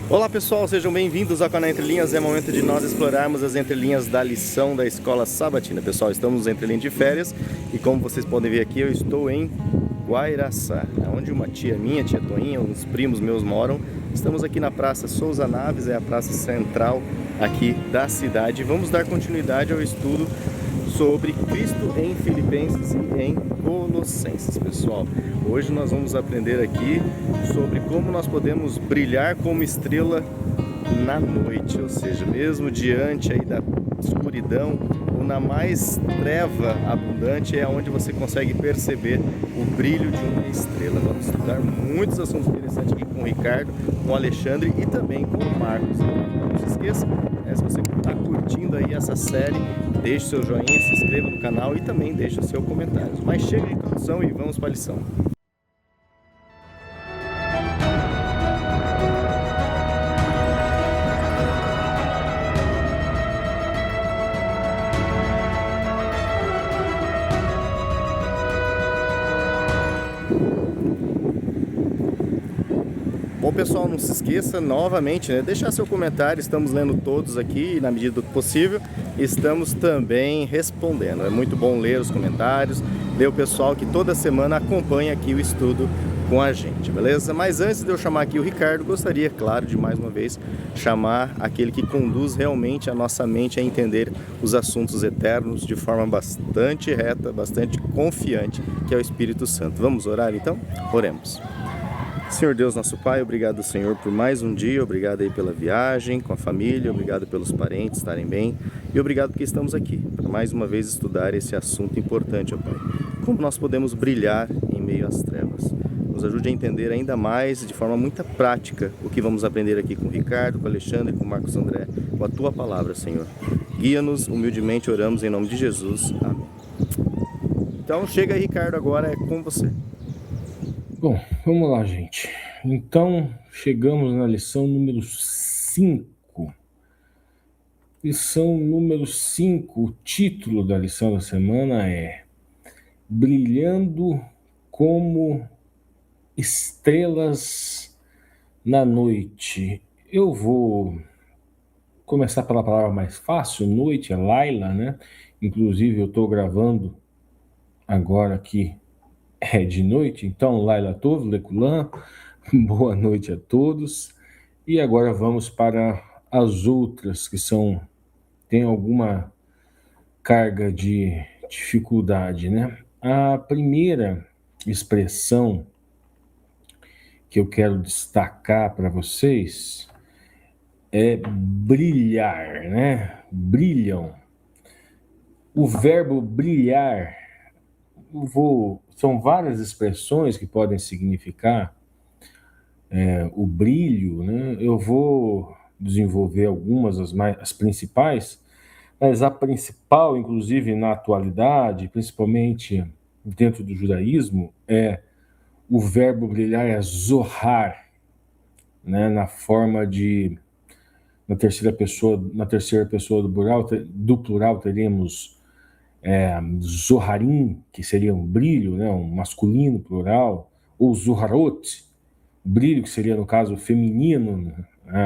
Olá pessoal, sejam bem-vindos ao canal Entre Linhas. É momento de nós explorarmos as entrelinhas da lição da Escola Sabatina. Pessoal, estamos entre linhas de férias e como vocês podem ver aqui, eu estou em Guairaçá, onde uma tia minha, tia Toinha, uns primos meus moram. Estamos aqui na Praça Souza Naves, é a praça central aqui da cidade. Vamos dar continuidade ao estudo sobre Cristo em Filipenses e em Colossenses, pessoal. Hoje nós vamos aprender aqui sobre como nós podemos brilhar como estrela na noite, ou seja, mesmo diante aí da escuridão ou na mais treva abundante, é onde você consegue perceber o brilho de uma estrela. Vamos estudar muitos assuntos interessantes aqui com o Ricardo, com o Alexandre e também com o Marcos. Não se esqueça, se você está curtindo aí essa série, deixe seu joinha, se inscreva no canal e também deixe o seu comentário. Mas chega de introdução e vamos para a lição. Bom pessoal, não se esqueça novamente, deixar seu comentário. Estamos lendo todos aqui e na medida do possível estamos também respondendo. É muito bom ler os comentários, ler o pessoal que toda semana acompanha aqui o estudo com a gente, beleza? Mas antes de eu chamar aqui o Ricardo, gostaria, claro, de mais uma vez chamar aquele que conduz realmente a nossa mente a entender os assuntos eternos de forma bastante reta, bastante confiante, que é o Espírito Santo. Vamos orar então? Oremos. Senhor Deus, nosso Pai, obrigado, Senhor, por mais um dia, obrigado aí pela viagem com a família, obrigado pelos parentes estarem bem e obrigado porque estamos aqui para mais uma vez estudar esse assunto importante, ó Pai. Como nós podemos brilhar em meio às trevas? Nos ajude a entender ainda mais, de forma muito prática, o que vamos aprender aqui com o Ricardo, com o Alexandre, com o Marcos André, com a Tua Palavra, Senhor. Guia-nos, humildemente oramos em nome de Jesus. Amém. Então chega aí, Ricardo, agora é com você. Bom, vamos lá, gente. Então, chegamos na lição número 5. Lição número 5, o título da lição da semana é Brilhando como estrelas na noite. Eu vou começar pela palavra mais fácil, noite, é Laila, né? Inclusive, eu estou gravando agora aqui de noite, então Laila Tov, Leculan, boa noite a todos. E agora vamos para as outras que tem alguma carga de dificuldade, né? A primeira expressão que eu quero destacar para vocês é brilhar, né? Brilham. O verbo brilhar, são várias expressões que podem significar o brilho, né? Eu vou desenvolver algumas, as principais, mas a principal, inclusive na atualidade, principalmente dentro do judaísmo, o verbo brilhar é zohar, né? Na terceira pessoa do plural teremos zoharim, que seria um brilho, né? Um masculino plural, ou zoharot, brilho, que seria, no caso, feminino, né?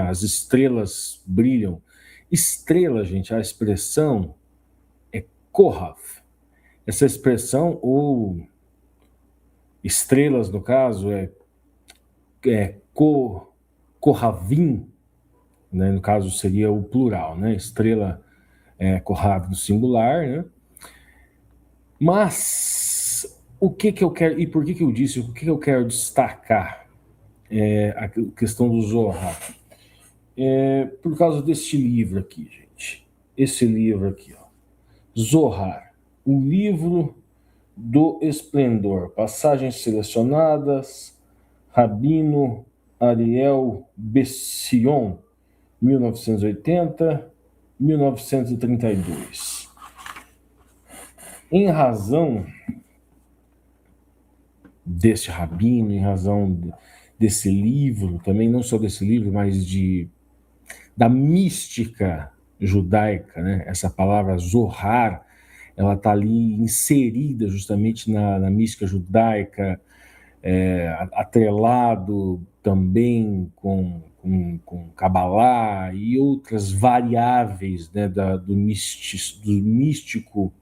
As estrelas brilham. Estrela, gente, a expressão é kohav. Essa expressão, ou estrelas, no caso, kohavim, né? No caso, seria o plural, né? Estrela kohav no singular, né? Mas, o que eu quero, e por que eu disse, o que eu quero destacar? A questão do Zohar. Por causa deste livro aqui, gente. Esse livro aqui, ó. Zohar, o livro do esplendor. Passagens selecionadas, Rabino Ariel Bession, 1980-1932. Em razão deste rabino, em razão desse livro, também não só desse livro, mas da mística judaica, né? Essa palavra Zohar, ela está ali inserida justamente na mística judaica, atrelado também com com Kabbalah e outras variáveis, né, do místico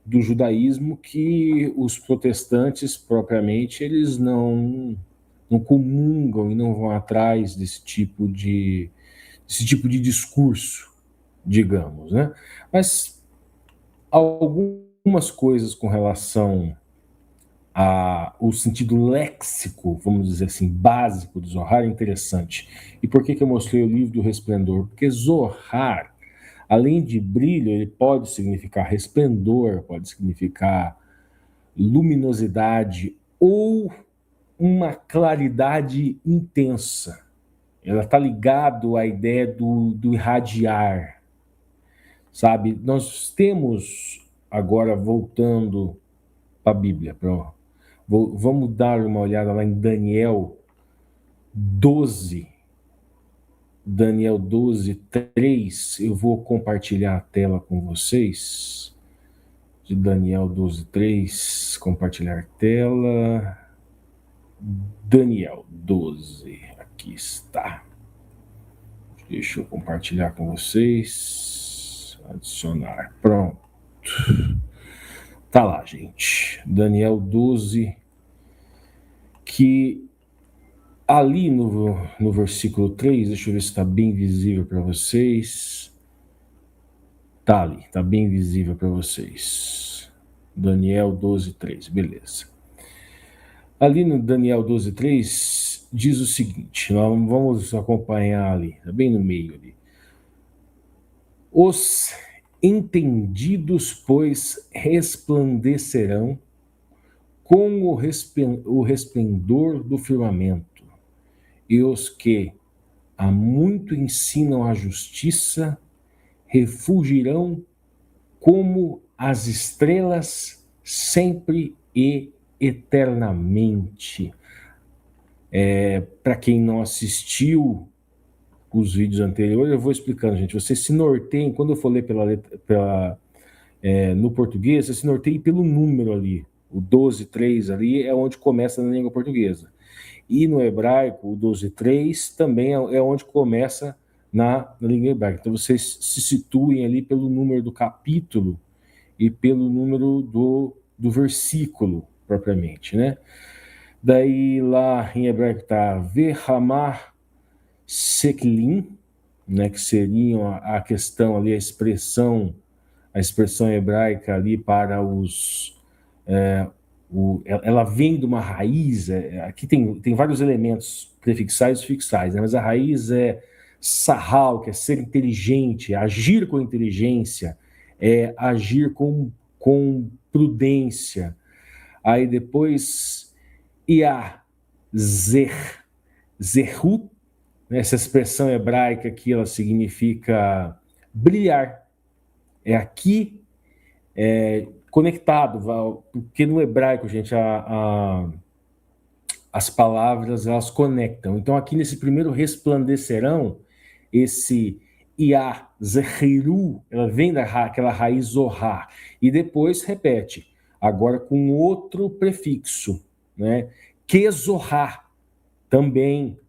do judaísmo, que os protestantes, propriamente, eles não comungam e não vão atrás desse tipo de discurso, digamos, né? Mas algumas coisas com relação o sentido léxico, vamos dizer assim, básico do Zohar é interessante. E por que eu mostrei o livro do Resplendor? Porque Zohar, além de brilho, ele pode significar resplendor, pode significar luminosidade ou uma claridade intensa. Ela está ligado à ideia do irradiar, sabe? Nós temos, agora voltando para a Bíblia, vamos dar uma olhada lá em Daniel 12. Daniel 12, 3. Eu vou compartilhar a tela com vocês. De Daniel 12, 3. Compartilhar tela. Daniel 12. Aqui está. Deixa eu compartilhar com vocês. Adicionar. Pronto. Tá lá, gente. Daniel 12, que ali no versículo 3, deixa eu ver se está bem visível para vocês. Tá ali, está bem visível para vocês. Daniel 12, 3, beleza. Ali no Daniel 12, 3, diz o seguinte, nós vamos acompanhar ali, tá bem no meio ali. Os entendidos, pois, resplandecerão com o resplendor do firmamento, e os que há muito ensinam a justiça refugirão como as estrelas sempre e eternamente. Para quem não assistiu os vídeos anteriores, eu vou explicando, gente. Você se norteiem, quando eu for ler no português, você se norteie pelo número ali. O 12:3 ali é onde começa na língua portuguesa. E no hebraico, o 12:3 também é onde começa na língua hebraica. Então vocês se situem ali pelo número do capítulo e pelo número do versículo, propriamente, né? Daí lá em hebraico está Vehamar Seklim, né, que seriam a questão ali, a expressão hebraica ali para os... ela vem de uma raiz, aqui tem vários elementos prefixais e sufixais, né, mas a raiz é sahal, que é ser inteligente, agir com inteligência, agir com prudência. Aí depois, zerhut, né, essa expressão hebraica aqui, ela significa brilhar. É aqui, conectado, porque no hebraico, gente, as palavras, elas conectam. Então, aqui nesse primeiro resplandecerão, esse zehiru, ela vem daquela raiz zohar, e depois repete, agora com outro prefixo, né? Kezohar, também,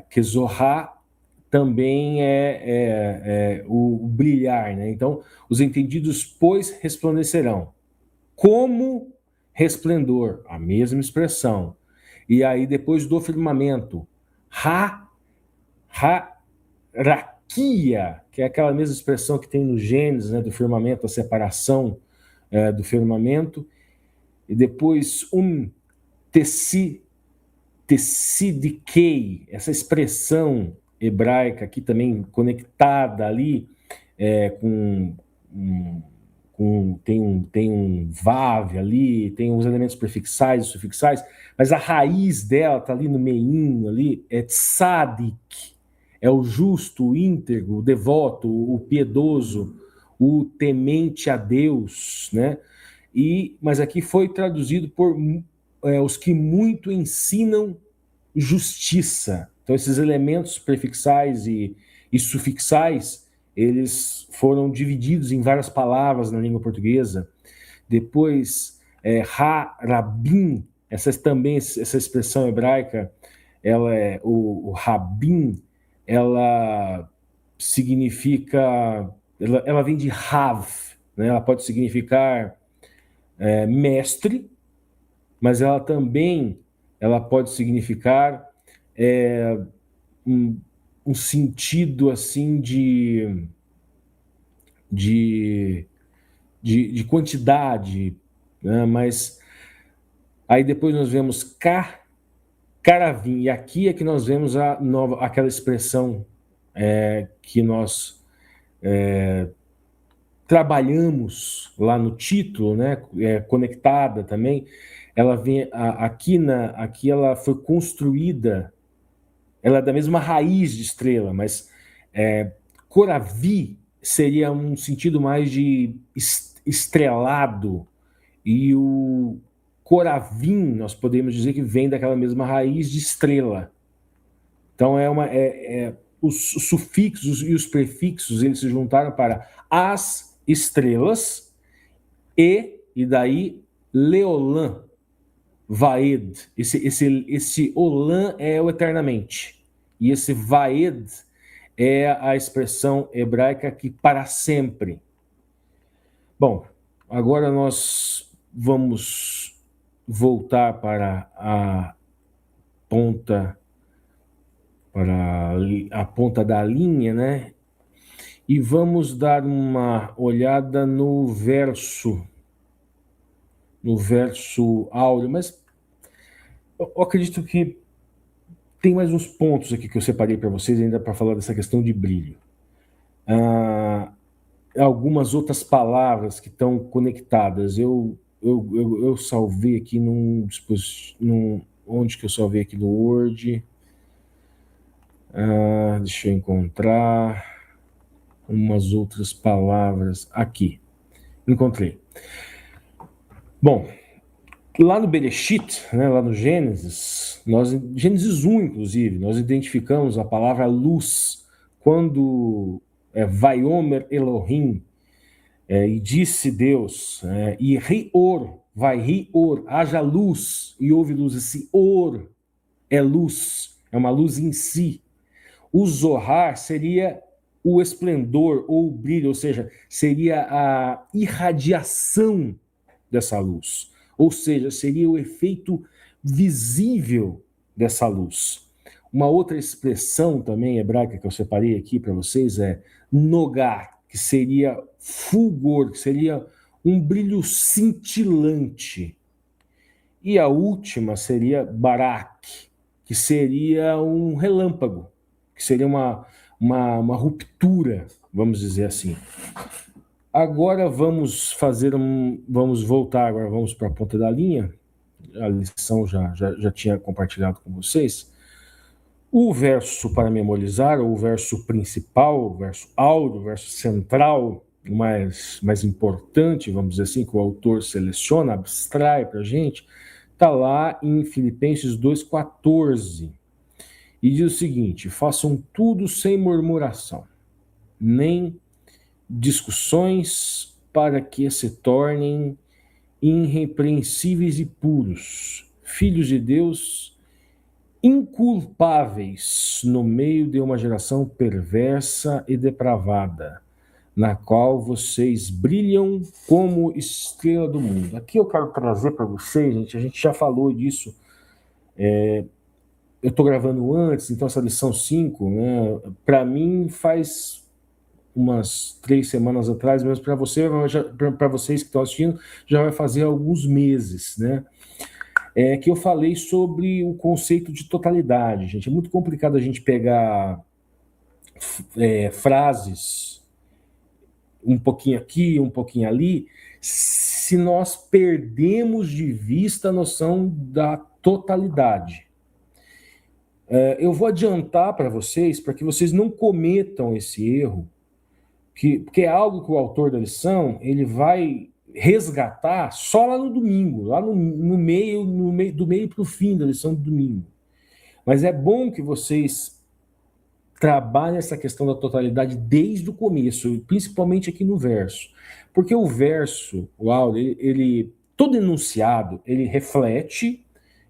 Kezohar também é o brilhar, né? Então, os entendidos, pois, resplandecerão. Como resplendor, a mesma expressão. E aí, depois do firmamento, raquia, que é aquela mesma expressão que tem no Gênesis, né, do firmamento, a separação do firmamento. E depois, tessidikei, essa expressão hebraica aqui também conectada ali tem um vav ali, tem os elementos prefixais e sufixais, mas a raiz dela está ali no meinho ali, é tzadik, é o justo, o íntegro, o devoto, o piedoso, o temente a Deus, né? Mas aqui foi traduzido por os que muito ensinam justiça. Então, esses elementos prefixais e sufixais, eles foram divididos em várias palavras na língua portuguesa. Depois, harabim, essa expressão hebraica, ela é o Rabin, ela significa, ela vem de Rav, né? Ela pode significar mestre, mas ela também ela pode significar um sentido assim de quantidade, né? Mas aí depois nós vemos caravim, e aqui é que nós vemos aquela expressão que nós trabalhamos lá no título, né? Conectada também. Ela vem aqui ela foi construída, ela é da mesma raiz de estrela, mas Coravi seria um sentido mais de estrelado, e o Coravim nós podemos dizer que vem daquela mesma raiz de estrela. Então os sufixos e os prefixos eles se juntaram para as estrelas e daí Leolam, Vaed. Esse Olam é o eternamente. E esse Vaed é a expressão hebraica que para sempre. Bom, agora nós vamos voltar para a ponta da linha, né? E vamos dar uma olhada no verso áureo, mas eu acredito que tem mais uns pontos aqui que eu separei para vocês ainda para falar dessa questão de brilho. Algumas outras palavras que estão conectadas. Eu salvei aqui onde que eu salvei aqui no Word? Deixa eu encontrar umas outras palavras aqui. Encontrei. Bom, lá no Bereshit, né, lá no Gênesis, Gênesis 1, inclusive, nós identificamos a palavra luz, quando Vaiomer Elohim, e disse Deus, e Rior, vai Rior, haja luz, e houve luz. Esse Or é luz, é uma luz em si. O Zohar seria o esplendor ou o brilho, ou seja, seria a irradiação dessa luz. Ou seja, seria o efeito visível dessa luz. Uma outra expressão também hebraica que eu separei aqui para vocês é nogar, que seria fulgor, que seria um brilho cintilante. E a última seria barak, que seria um relâmpago, que seria uma ruptura, vamos dizer assim. Agora vamos voltar, agora vamos para a ponta da linha. A lição já tinha compartilhado com vocês. O verso para memorizar, ou o verso principal, o verso áureo, o verso central, o mais importante, vamos dizer assim, que o autor seleciona, abstrai para a gente, está lá em Filipenses 2,14. E diz o seguinte: façam tudo sem murmuração, nem discussões, para que se tornem irrepreensíveis e puros, filhos de Deus, inculpáveis no meio de uma geração perversa e depravada, na qual vocês brilham como estrela do mundo. Aqui eu quero trazer para vocês, gente, a gente já falou disso, eu estou gravando antes, então essa lição 5, né, para mim faz umas 3 semanas atrás, mas para vocês que estão assistindo, já vai fazer alguns meses, né? Que eu falei sobre o conceito de totalidade, gente. É muito complicado a gente pegar frases um pouquinho aqui, um pouquinho ali, se nós perdemos de vista a noção da totalidade. Eu vou adiantar para vocês, para que vocês não cometam esse erro, porque é algo que o autor da lição ele vai resgatar só lá no domingo, lá no meio do meio para o fim da lição do domingo. Mas é bom que vocês trabalhem essa questão da totalidade desde o começo, principalmente aqui no verso. Porque o verso, todo enunciado, ele reflete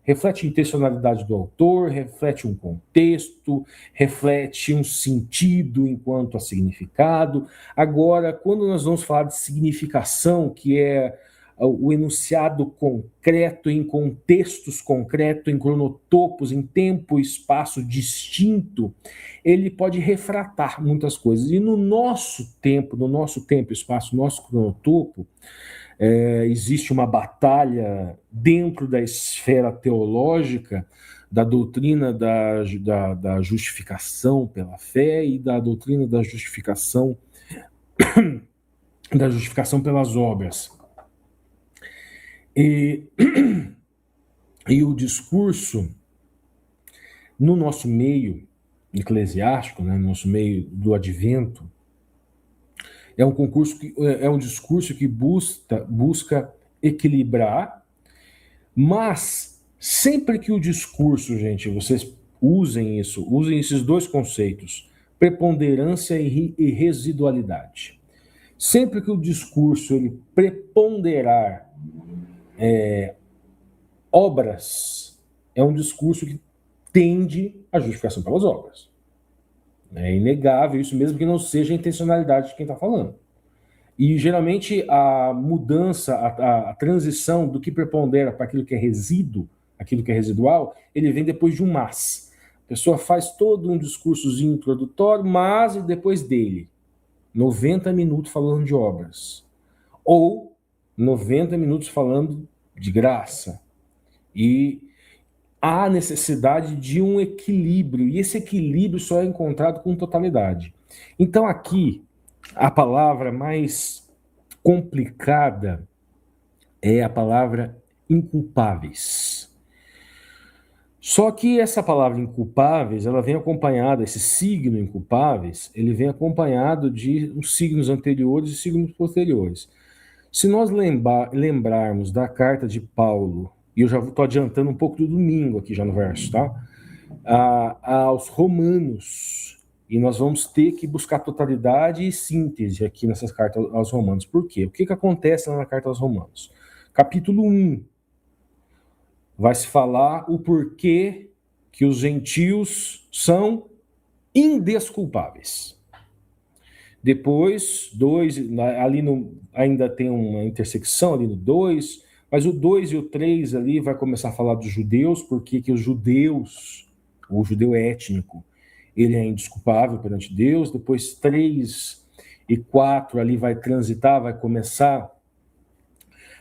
reflete a intencionalidade do autor, reflete um contexto, reflete um sentido enquanto a significado. Agora, quando nós vamos falar de significação, que é o enunciado concreto, em contextos concretos, em cronotopos, em tempo e espaço distinto, ele pode refratar muitas coisas. E no nosso tempo e espaço, nosso cronotopo, existe uma batalha dentro da esfera teológica da doutrina da justificação pela fé e da doutrina da justificação pelas obras. E o discurso no nosso meio eclesiástico, né, no nosso meio do advento, é um discurso que busca equilibrar, mas sempre que o discurso, gente, vocês usem esses dois conceitos, preponderância e residualidade. Sempre que o discurso ele preponderar obras, é um discurso que tende à justificação pelas obras. É inegável isso, mesmo que não seja a intencionalidade de quem está falando. E geralmente a mudança, a transição do que prepondera para aquilo que é resíduo, aquilo que é residual, ele vem depois de um mas. A pessoa faz todo um discursozinho introdutório, mas e depois dele, 90 minutos falando de obras. Ou 90 minutos falando de graça. E há necessidade de um equilíbrio, e esse equilíbrio só é encontrado com totalidade. Então aqui, a palavra mais complicada é a palavra inculpáveis. Só que essa palavra inculpáveis, ela vem acompanhada, esse signo inculpáveis, ele vem acompanhado de os signos anteriores e signos posteriores. Se nós lembrarmos da carta de Paulo, e eu já estou adiantando um pouco do domingo aqui já no verso, tá? Aos Romanos, e nós vamos ter que buscar totalidade e síntese aqui nessas cartas aos Romanos. Por quê? O que acontece lá na carta aos Romanos? Capítulo 1, vai se falar o porquê que os gentios são indesculpáveis. Depois, 2, ali ainda tem uma intersecção ali no 2, mas o 2 e o 3 ali vai começar a falar dos judeus, porque que os judeus, o judeu étnico, ele é indesculpável perante Deus. Depois 3 e 4 ali vai transitar, vai começar.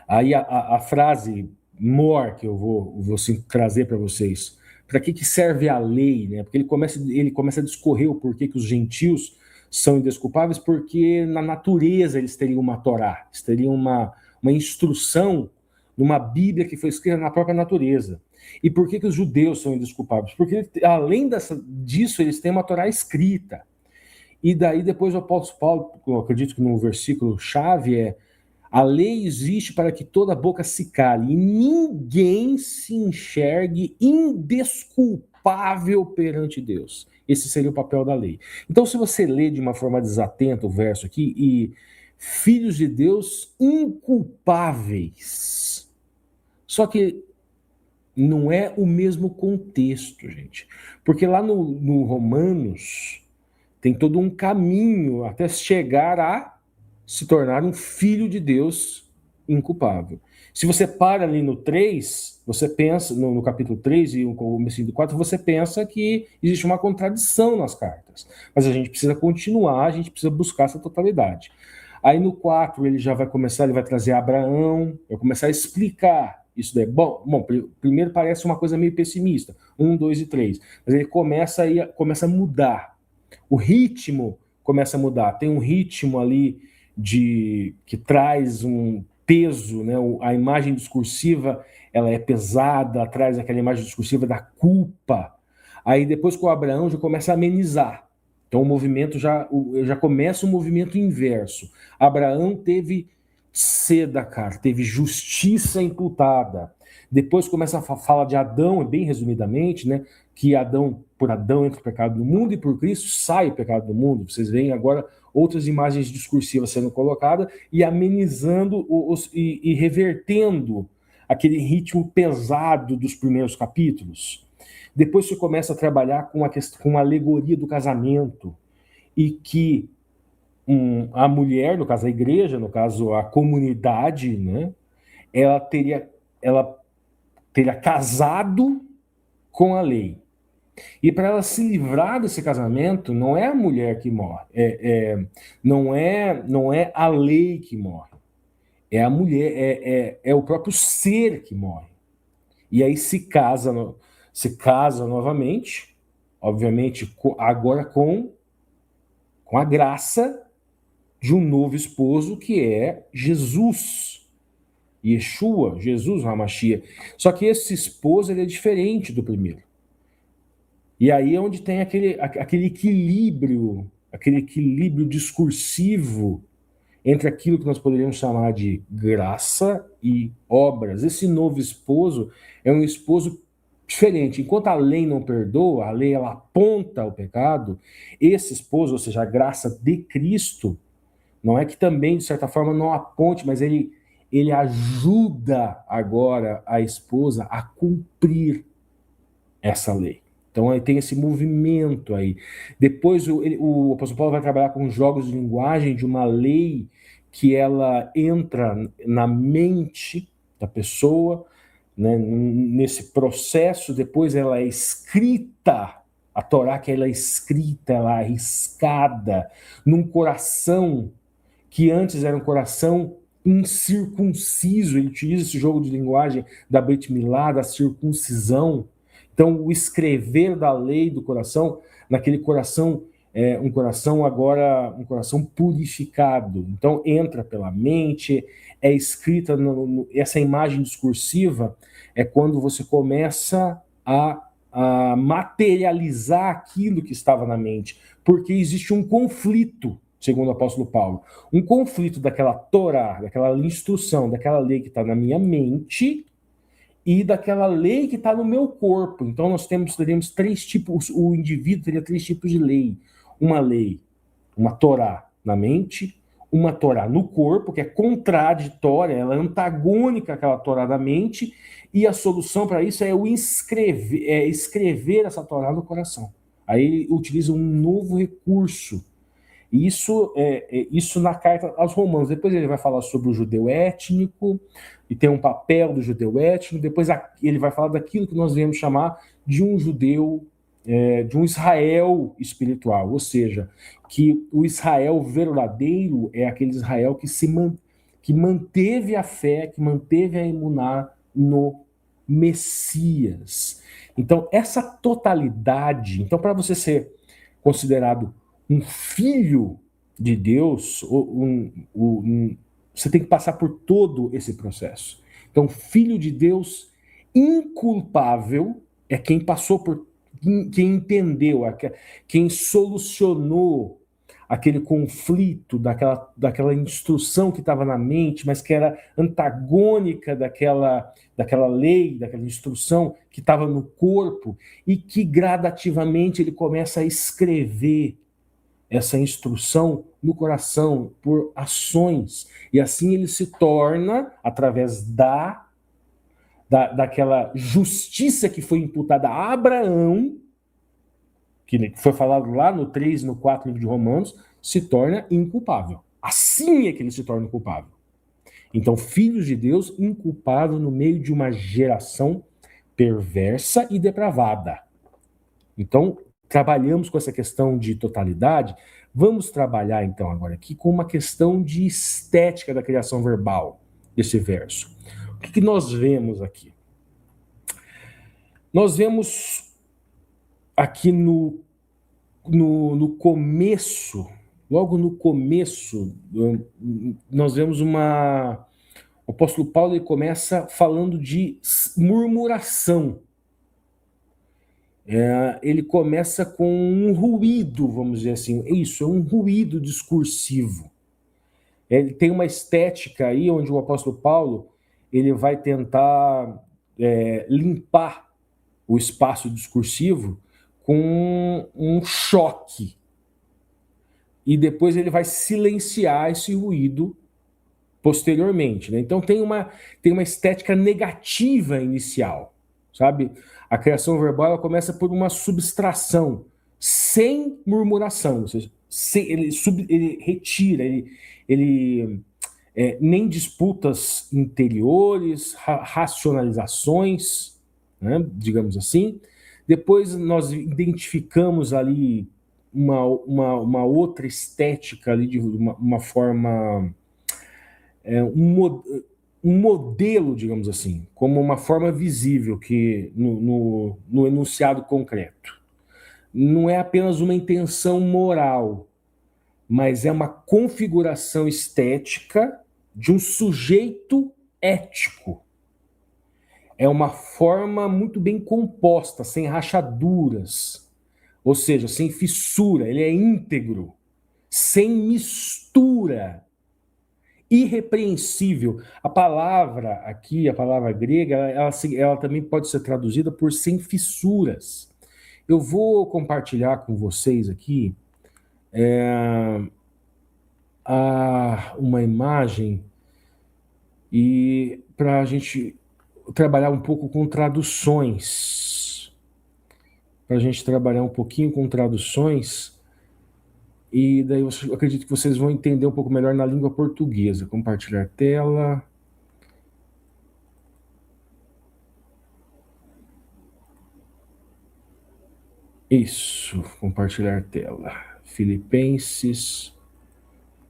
Aí a frase more que eu vou trazer para vocês. Para que serve a lei? Né? Porque ele começa a discorrer o porquê que os gentios são indesculpáveis, porque na natureza eles teriam uma Torá, eles teriam uma instrução numa Bíblia que foi escrita na própria natureza. E por que os judeus são indesculpáveis? Porque, além disso, eles têm uma Torá escrita. E daí, depois, o apóstolo Paulo, eu acredito que no versículo-chave a lei existe para que toda boca se cale e ninguém se enxergue indesculpável perante Deus. Esse seria o papel da lei. Então, se você lê de uma forma desatenta o verso aqui, e filhos de Deus inculpáveis. Só que não é o mesmo contexto, gente. Porque lá no Romanos tem todo um caminho até chegar a se tornar um filho de Deus inculpável. Se você para ali no 3, você pensa, no capítulo 3 e no começo do 4, você pensa que existe uma contradição nas cartas. Mas a gente precisa continuar, a gente precisa buscar essa totalidade. Aí no 4 ele já vai começar, ele vai trazer Abraão, vai começar a explicar isso daí. Bom, primeiro parece uma coisa meio pessimista, 1, 2 e 3, mas ele começa a mudar. O ritmo começa a mudar. Tem um ritmo ali que traz um peso, né? A imagem discursiva ela é pesada, traz aquela imagem discursiva da culpa. Aí depois com o Abraão já começa a amenizar. Então o movimento já começa um movimento inverso. Abraão teve tzedakah, teve justiça imputada. Depois começa a falar de Adão, bem resumidamente, né? Que por Adão entra o pecado no mundo e por Cristo sai o pecado do mundo. Vocês veem agora outras imagens discursivas sendo colocadas e amenizando e revertendo aquele ritmo pesado dos primeiros capítulos. Depois você começa a trabalhar com a alegoria do casamento, e que a mulher, no caso a igreja, no caso a comunidade, né, ela teria casado com a lei. E para ela se livrar desse casamento, não é a mulher que morre, não é a lei que morre, é a mulher, é o próprio ser que morre. E aí se casa novamente, obviamente agora com a graça de um novo esposo, que é Jesus, Yeshua, Jesus Hamashia. Só que esse esposo, ele é diferente do primeiro. E aí é onde tem aquele equilíbrio discursivo entre aquilo que nós poderíamos chamar de graça e obras. Esse novo esposo é um esposo diferente. Enquanto a lei não perdoa, a lei ela aponta o pecado, esse esposo, ou seja, a graça de Cristo, não é que também, de certa forma, não aponte, mas ele ajuda agora a esposa a cumprir essa lei. Então aí tem esse movimento aí. Depois o apóstolo Paulo vai trabalhar com jogos de linguagem de uma lei que ela entra na mente da pessoa, né, nesse processo. Depois ela é escrita, a Torá que ela é escrita, ela é arriscada num coração que antes era um coração incircunciso. Ele utiliza esse jogo de linguagem da Brit Milá, da circuncisão. Então, o escrever da lei do coração, naquele coração, um coração purificado. Então, entra pela mente, é escrita, essa imagem discursiva é quando você começa a materializar aquilo que estava na mente, porque existe um conflito, segundo o apóstolo Paulo, um conflito daquela Torá, daquela instrução, daquela lei que está na minha mente, e daquela lei que está no meu corpo. Então nós teríamos três tipos, o indivíduo teria três tipos de lei. Uma lei, uma Torá na mente, uma Torá no corpo, que é contraditória, ela é antagônica àquela Torá da mente, e a solução para isso é escrever essa Torá no coração. Aí ele utiliza um novo recurso. Isso na carta aos Romanos. Depois ele vai falar sobre o judeu étnico, e tem um papel do judeu étnico. Depois ele vai falar daquilo que nós devemos chamar de um judeu, de um Israel espiritual. Ou seja, que o Israel verdadeiro é aquele Israel que manteve a fé, que manteve a emuná no Messias. Então, essa totalidade... Então, para você ser considerado um filho de Deus, você tem que passar por todo esse processo. Então, filho de Deus inculpável é quem passou por, quem entendeu, quem solucionou aquele conflito, daquela instrução que estava na mente, mas que era antagônica daquela lei, daquela instrução que estava no corpo, e que gradativamente ele começa a escrever essa instrução no coração por ações, e assim ele se torna, através daquela justiça que foi imputada a Abraão, que foi falado lá no 3 e no 4 livro de Romanos, se torna inculpável. Assim é que ele se torna inculpável. Então, filhos de Deus, inculpável no meio de uma geração perversa e depravada. Então, trabalhamos com essa questão de totalidade. Vamos trabalhar, então, agora aqui com uma questão de estética da criação verbal desse verso. O que nós vemos aqui? Nós vemos aqui no começo, logo no começo, nós vemos o apóstolo Paulo ele começa falando de murmuração. Ele começa com um ruído, vamos dizer assim. Isso, é um ruído discursivo. Ele tem uma estética aí onde o apóstolo Paulo ele vai tentar limpar o espaço discursivo com um choque. E depois ele vai silenciar esse ruído posteriormente, né? Então tem uma estética negativa inicial, sabe? A criação verbal ela começa por uma subtração, sem murmuração, ou seja, ele retira, ele nem disputas interiores, racionalizações, né, digamos assim. Depois nós identificamos ali uma outra estética ali de uma forma, um modelo, digamos assim, como uma forma visível que no enunciado concreto. Não é apenas uma intenção moral, mas é uma configuração estética de um sujeito ético. É uma forma muito bem composta, sem rachaduras, ou seja, sem fissura, ele é íntegro, sem mistura, irrepreensível. A palavra aqui, a palavra grega, ela também pode ser traduzida por sem fissuras. Eu vou compartilhar com vocês aqui uma imagem e para a gente trabalhar um pouco com traduções. Para a gente trabalhar um pouquinho com traduções e daí eu acredito que vocês vão entender um pouco melhor na língua portuguesa. Compartilhar tela. Isso, compartilhar tela. Filipenses.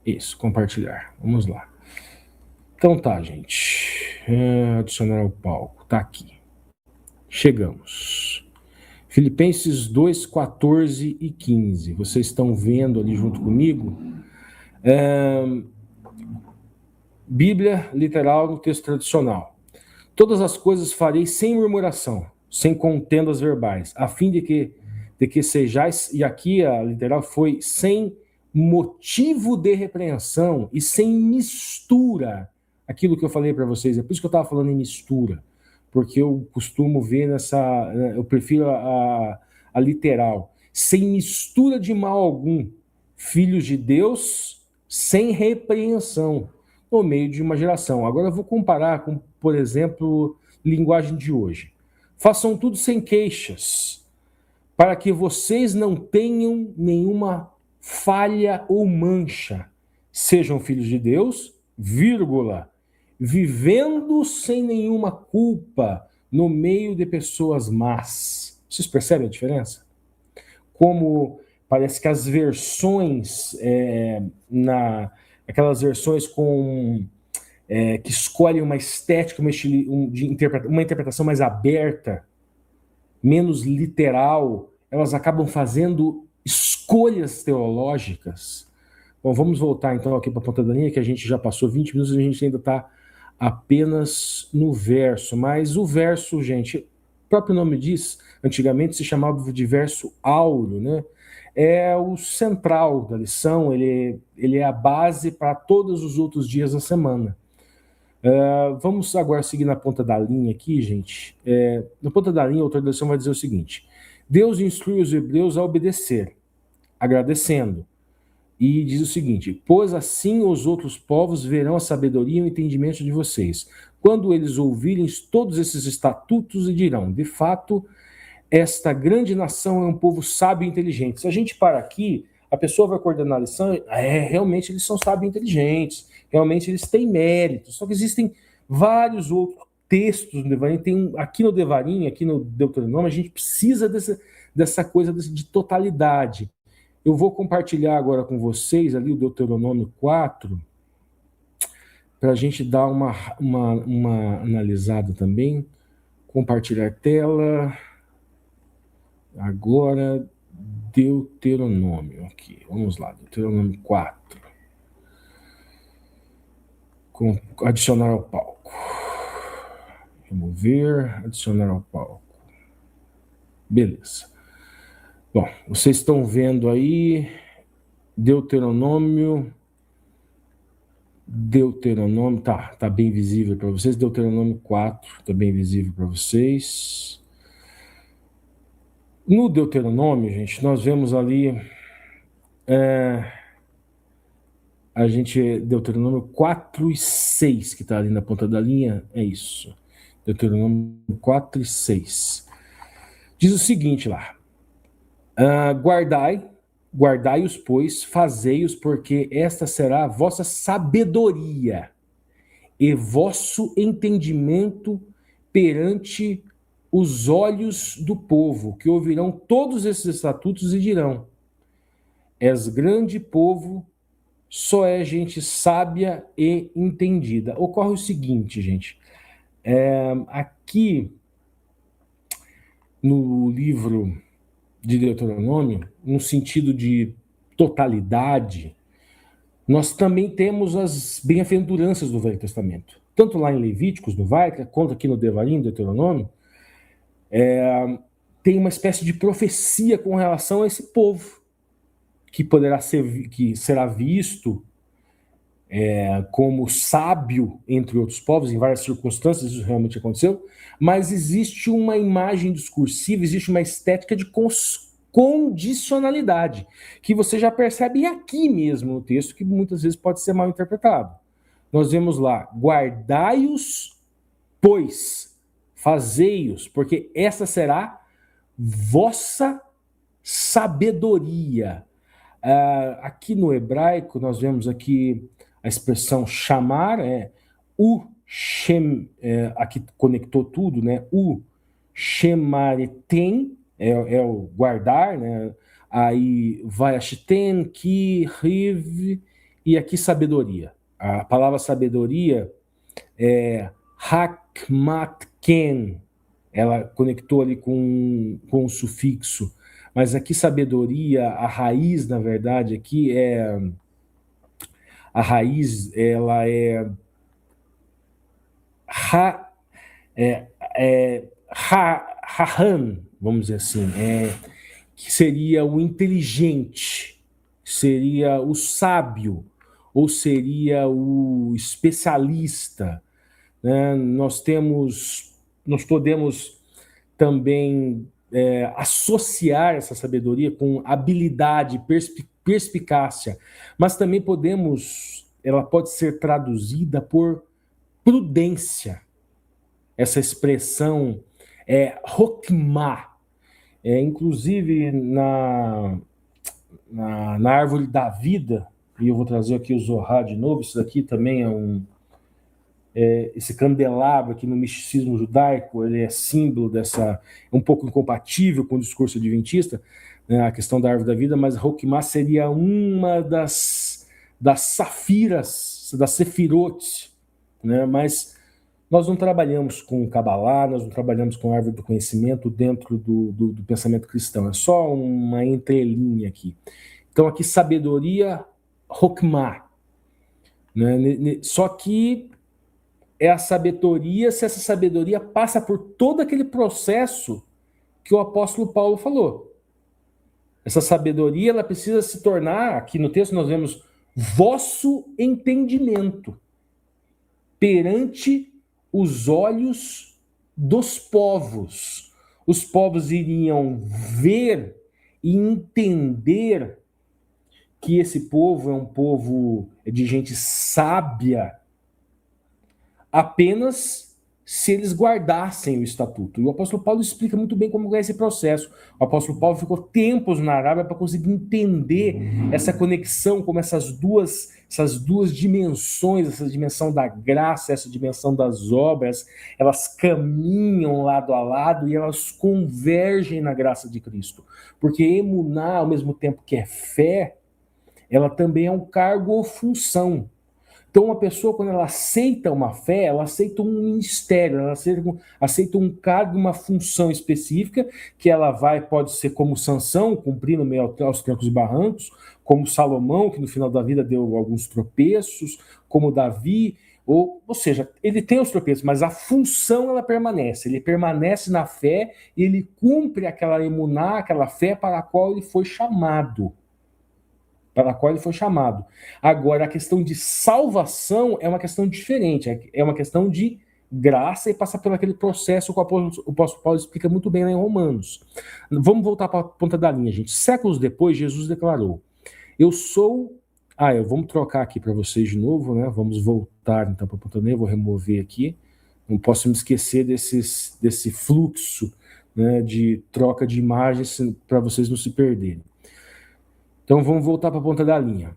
Isso, compartilhar. Vamos lá. Então tá, gente. Adicionar ao palco. Tá aqui. Chegamos. Filipenses 2, 14 e 15. Vocês estão vendo ali junto comigo? Bíblia literal no texto tradicional. Todas as coisas farei sem murmuração, sem contendas verbais, a fim de que sejais, e aqui a literal foi sem motivo de repreensão e sem mistura. Aquilo que eu falei para vocês, é por isso que eu estava falando em mistura, porque eu costumo ver eu prefiro a literal, sem mistura de mal algum, filhos de Deus sem repreensão, no meio de uma geração. Agora eu vou comparar com, por exemplo, linguagem de hoje. Façam tudo sem queixas, para que vocês não tenham nenhuma falha ou mancha. Sejam filhos de Deus, vírgula, vivendo sem nenhuma culpa no meio de pessoas más. Vocês percebem a diferença? Como parece que as versões, aquelas versões que escolhem uma estética, uma interpretação mais aberta, menos literal, elas acabam fazendo escolhas teológicas. Bom, vamos voltar então aqui para a ponta da linha, que a gente já passou 20 minutos e a gente ainda está apenas no verso. Mas o verso, gente, o próprio nome diz, antigamente se chamava de verso áureo, né? É o central da lição, ele é a base para todos os outros dias da semana. Vamos agora seguir na ponta da linha aqui, gente. Na ponta da linha, o autor da lição vai dizer o seguinte: Deus instrui os hebreus a obedecer, agradecendo. E diz o seguinte: pois assim os outros povos verão a sabedoria e o entendimento de vocês, quando eles ouvirem todos esses estatutos e dirão, de fato, esta grande nação é um povo sábio e inteligente. Se a gente parar aqui, a pessoa vai coordenar a lição, realmente eles são sábios e inteligentes, realmente eles têm méritos, só que existem vários outros textos no Devarim, aqui no Devarim, aqui no Deuteronômio, a gente precisa dessa coisa de totalidade. Eu vou compartilhar agora com vocês ali o Deuteronômio 4, para a gente dar uma analisada também. Compartilhar tela. Agora, Deuteronômio aqui. Vamos lá, Deuteronômio 4. Adicionar ao palco. Remover, adicionar ao palco. Beleza. Bom, vocês estão vendo aí Deuteronômio, tá bem visível para vocês. Deuteronômio 4 tá bem visível para vocês. No Deuteronômio, gente, nós vemos ali A gente, Deuteronômio 4 e 6, que está ali na ponta da linha, é isso. Deuteronômio 4 e 6. Diz o seguinte lá: guardai-os, pois, fazei-os, porque esta será a vossa sabedoria e vosso entendimento perante os olhos do povo, que ouvirão todos esses estatutos e dirão: és grande povo, só é gente sábia e entendida. Ocorre o seguinte, gente, aqui no livro de Deuteronômio, no sentido de totalidade, nós também temos as bem-aventuranças do Velho Testamento. Tanto lá em Levíticos, no Vaikra, quanto aqui no Devarim, Deuteronômio, tem uma espécie de profecia com relação a esse povo, que será visto como sábio entre outros povos, em várias circunstâncias isso realmente aconteceu, mas existe uma imagem discursiva, existe uma estética de condicionalidade, que você já percebe aqui mesmo no texto, que muitas vezes pode ser mal interpretado. Nós vemos lá: guardai-os, pois, fazei-os, porque essa será vossa sabedoria. Aqui no hebraico, nós vemos aqui a expressão chamar, aqui conectou tudo, né? O shemaretem, é o guardar, né? Aí vai a shiten, ki, riv, e aqui sabedoria. A palavra sabedoria é hakmatken, ela conectou ali com o sufixo, mas aqui sabedoria, a raiz, na verdade, aqui a raiz, ela Rahan, vamos dizer assim, que seria o inteligente, seria o sábio, ou seria o especialista, né? Nós podemos também associar essa sabedoria com habilidade, perspicácia, mas também ela pode ser traduzida por prudência. Essa expressão Hokmah, inclusive na árvore da vida, e eu vou trazer aqui o Zohar de novo, isso daqui também esse candelabro aqui no misticismo judaico, ele é símbolo um pouco incompatível com o discurso adventista, né, a questão da árvore da vida, mas Hokmah seria uma das safiras, das sefirot, né, mas nós não trabalhamos com Kabbalah, nós não trabalhamos com árvore do conhecimento dentro do pensamento cristão, é só uma entrelinha aqui. Então aqui sabedoria, Hokmah, né, só que é a sabedoria, se essa sabedoria passa por todo aquele processo que o apóstolo Paulo falou. Essa sabedoria, ela precisa se tornar, aqui no texto nós vemos, vosso entendimento perante os olhos dos povos. Os povos iriam ver e entender que esse povo é um povo de gente sábia, apenas se eles guardassem o estatuto. E o apóstolo Paulo explica muito bem como é esse processo. O apóstolo Paulo ficou tempos na Arábia para conseguir entender essa conexão, como essas duas dimensões, essa dimensão da graça, essa dimensão das obras, elas caminham lado a lado e elas convergem na graça de Cristo. Porque emuná, ao mesmo tempo que é fé, ela também é um cargo ou função. Então, uma pessoa, quando ela aceita uma fé, ela aceita um ministério, ela aceita um cargo, uma função específica, que ela pode ser como Sansão, cumprir no meio aos trancos e barrancos, como Salomão, que no final da vida deu alguns tropeços, como Davi, ou seja, ele tem os tropeços, mas a função ela permanece, ele permanece na fé, e ele cumpre aquela emuná, aquela fé para a qual ele foi chamado. Agora, a questão de salvação é uma questão diferente, é uma questão de graça e passar por aquele processo que o apóstolo Paulo explica muito bem lá em Romanos. Vamos voltar para a ponta da linha, gente. Séculos depois, Jesus declarou: eu sou Vamos trocar aqui para vocês de novo, né? Vamos voltar então para a ponta negra, vou remover aqui. Não posso me esquecer desse fluxo, né, de troca de imagens para vocês não se perderem. Então vamos voltar para a ponta da linha.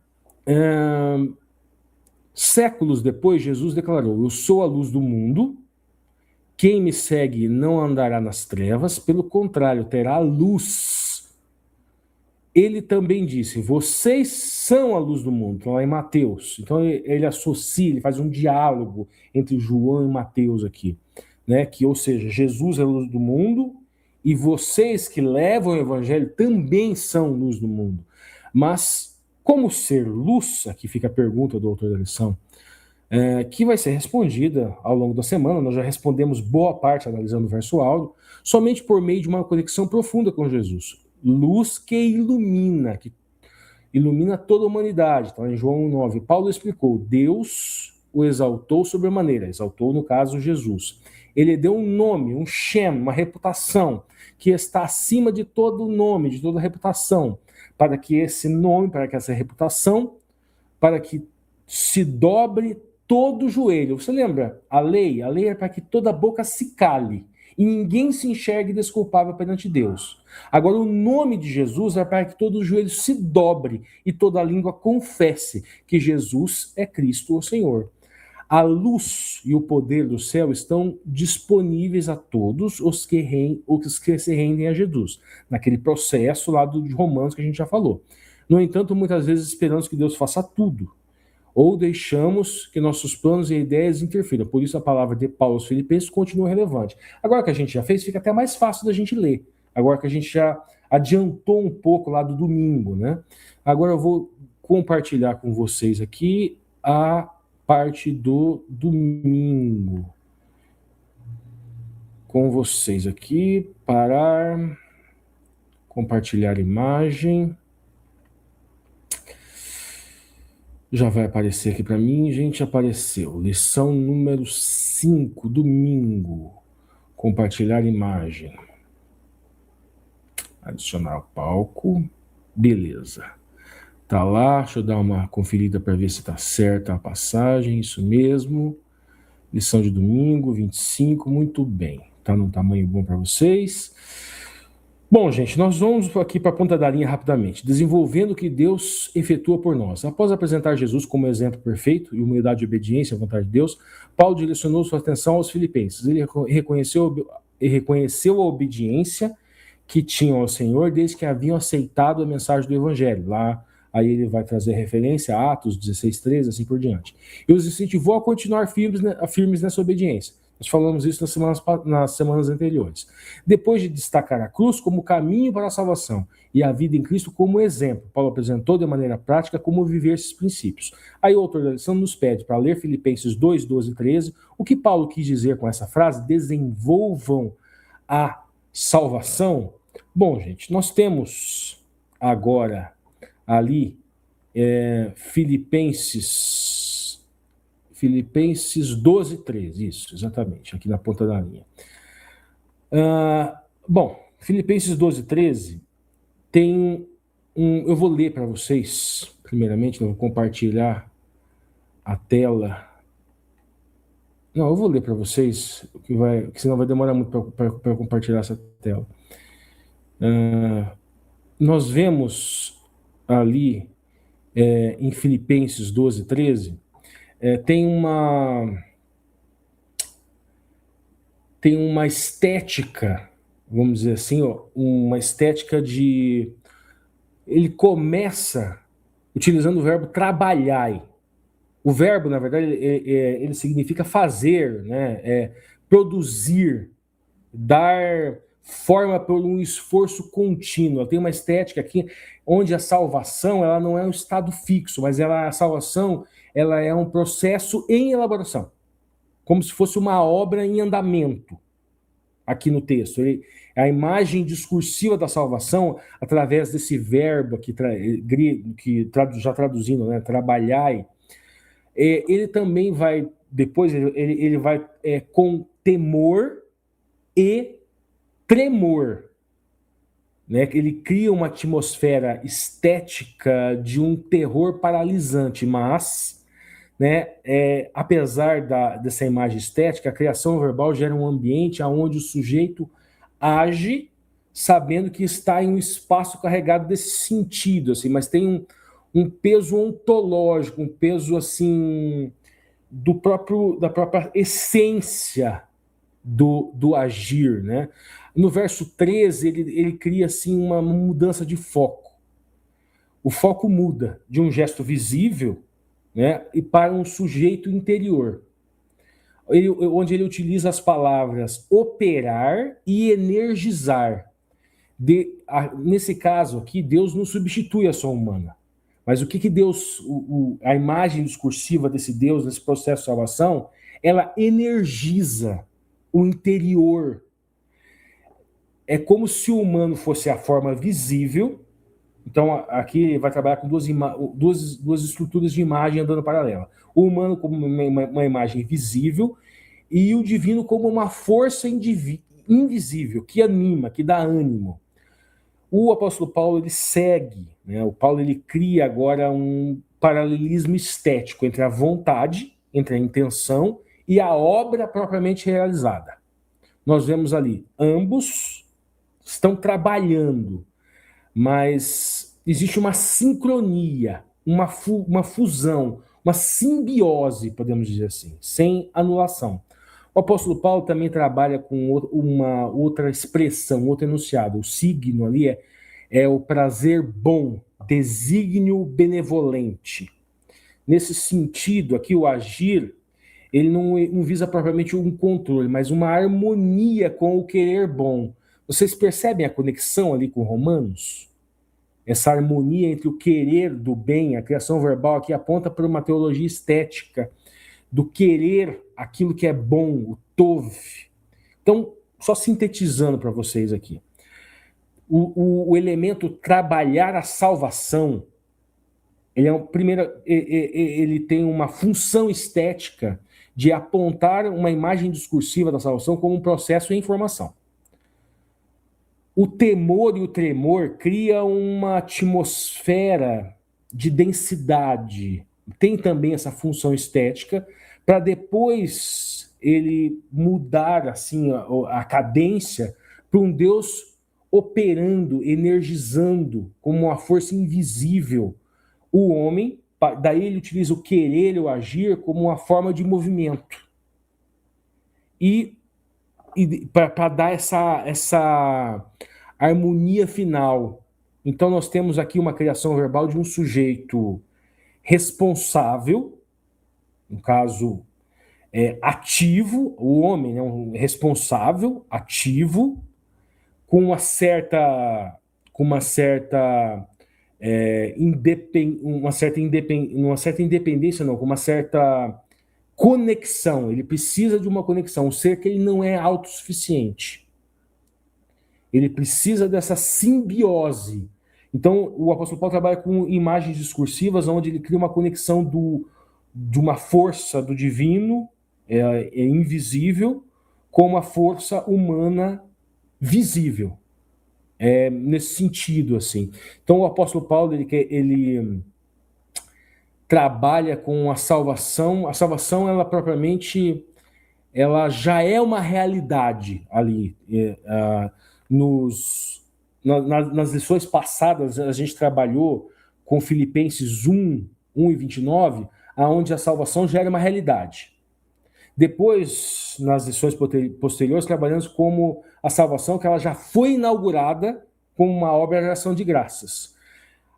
Séculos depois, Jesus declarou: eu sou a luz do mundo, quem me segue não andará nas trevas, pelo contrário, terá luz. Ele também disse: vocês são a luz do mundo, então lá em Mateus. Então ele associa, ele faz um diálogo entre João e Mateus aqui, né? Ou seja, Jesus é a luz do mundo e vocês que levam o evangelho também são luz do mundo. Mas como ser luz? Aqui fica a pergunta do autor da lição, que vai ser respondida ao longo da semana. Nós já respondemos boa parte analisando o verso áudio, somente por meio de uma conexão profunda com Jesus. Luz que ilumina toda a humanidade. Então, em João 9, Paulo explicou: Deus o exaltou sobremaneira, exaltou, no caso, Jesus. Ele deu um nome, um shem, uma reputação, que está acima de todo nome, de toda reputação, para que esse nome, para que essa reputação, para que se dobre todo o joelho. Você lembra? A lei é para que toda boca se cale e ninguém se enxergue desculpável perante Deus. Agora, o nome de Jesus é para que todo o joelho se dobre e toda a língua confesse que Jesus é Cristo, o Senhor. A luz e o poder do céu estão disponíveis a todos os que se rendem a Jesus, naquele processo lá de Romanos que a gente já falou. No entanto, muitas vezes esperamos que Deus faça tudo, ou deixamos que nossos planos e ideias interfiram. Por isso a palavra de Paulo aos Filipenses continua relevante. Agora que a gente já fez, fica até mais fácil da gente ler. Agora que a gente já adiantou um pouco lá do domingo, né? Agora eu vou compartilhar com vocês aqui a parte do domingo. Com vocês aqui, parar, compartilhar imagem. Já vai aparecer aqui para mim, gente, apareceu. Lição número 5, domingo. Compartilhar imagem. Adicionar ao palco. Beleza. Tá lá, deixa eu dar uma conferida para ver se tá certa a passagem, isso mesmo. Lição de domingo, 25, muito bem. Tá num tamanho bom para vocês. Bom, gente, nós vamos aqui para a ponta da linha rapidamente, desenvolvendo o que Deus efetua por nós. Após apresentar Jesus como exemplo perfeito e humildade e obediência à vontade de Deus, Paulo direcionou sua atenção aos filipenses. Ele reconheceu a obediência que tinham ao Senhor desde que haviam aceitado a mensagem do Evangelho. Lá, aí ele vai trazer referência a Atos 16:13, assim por diante. E os incentivou a continuar firmes nessa obediência. Nós falamos isso nas semanas anteriores. Depois de destacar a cruz como caminho para a salvação e a vida em Cristo como exemplo, Paulo apresentou de maneira prática como viver esses princípios. Aí o autor da lição nos pede para ler Filipenses 2, 12 e 13. O que Paulo quis dizer com essa frase? Desenvolvam a salvação. Bom, gente, nós temos agora ali Filipenses 12, 13, isso, exatamente, aqui na ponta da linha. Bom, Filipenses 12, 13 tem eu vou ler para vocês, primeiramente, eu vou compartilhar a tela. Não, eu vou ler para vocês, que senão vai demorar muito para compartilhar essa tela. Nós vemos ali em Filipenses 12, 13, tem uma estética, vamos dizer assim, uma estética de... Ele começa utilizando o verbo trabalhai. O verbo, na verdade, ele significa fazer, né? Produzir, dar forma por um esforço contínuo. Tem uma estética aqui onde a salvação ela não é um estado fixo, mas a salvação ela é um processo em elaboração, como se fosse uma obra em andamento. Aqui no texto, a imagem discursiva da salvação, através desse verbo aqui, já traduzindo, né, trabalhai, ele também vai, depois ele vai com temor e tremor. né? Ele cria uma atmosfera estética de um terror paralisante, mas, né, apesar dessa imagem estética, a criação verbal gera um ambiente onde o sujeito age sabendo que está em um espaço carregado desse sentido, assim, mas tem um peso ontológico, um peso assim da própria essência do agir, né? No verso 13, ele cria assim uma mudança de foco. O foco muda de um gesto visível, né, e para um sujeito interior, onde ele utiliza as palavras operar e energizar. Nesse caso aqui, Deus não substitui a ação humana. Mas o que Deus, a imagem discursiva desse Deus, nesse processo de salvação, ela energiza o interior. É como se o humano fosse a forma visível. Então, aqui vai trabalhar com duas estruturas de imagem andando paralela. O humano como uma imagem visível e o divino como uma força invisível, que anima, que dá ânimo. O apóstolo Paulo, ele segue, né? O Paulo, ele cria agora um paralelismo estético entre a vontade, entre a intenção e a obra propriamente realizada. Nós vemos ali, ambos estão trabalhando, mas existe uma sincronia, uma fusão, uma simbiose, podemos dizer assim, sem anulação. O apóstolo Paulo também trabalha com uma outra expressão, outro enunciado. O signo ali é o prazer bom, desígnio benevolente. Nesse sentido, aqui o agir, ele não visa propriamente um controle, mas uma harmonia com o querer bom. Vocês percebem a conexão ali com Romanos? Essa harmonia entre o querer do bem, a criação verbal aqui aponta para uma teologia estética, do querer aquilo que é bom, o tov. Então, só sintetizando para vocês aqui, o elemento trabalhar a salvação, ele tem uma função estética de apontar uma imagem discursiva da salvação como um processo em formação. O temor e o tremor cria uma atmosfera de densidade, tem também essa função estética, para depois ele mudar assim a cadência para um Deus operando, energizando como uma força invisível o homem. Daí ele utiliza o querer e o agir como uma forma de movimento. E para dar essa harmonia final. Então nós temos aqui uma criação verbal de um sujeito responsável, no caso ativo, o homem é um responsável, ativo, com uma certa independência, não, com uma certa conexão. Ele precisa de uma conexão, um ser que ele não é autossuficiente. Ele precisa dessa simbiose. Então, o apóstolo Paulo trabalha com imagens discursivas, onde ele cria uma conexão de uma força do divino, invisível, com uma força humana visível. Nesse sentido, assim. Então, o apóstolo Paulo, ele trabalha com a salvação. A salvação, ela propriamente, ela já é uma realidade ali. Nas lições passadas, a gente trabalhou com Filipenses 1 e 29, onde a salvação já era uma realidade. Depois, nas lições posteriores, trabalhamos como a salvação, que ela já foi inaugurada como uma obra de ação de graças.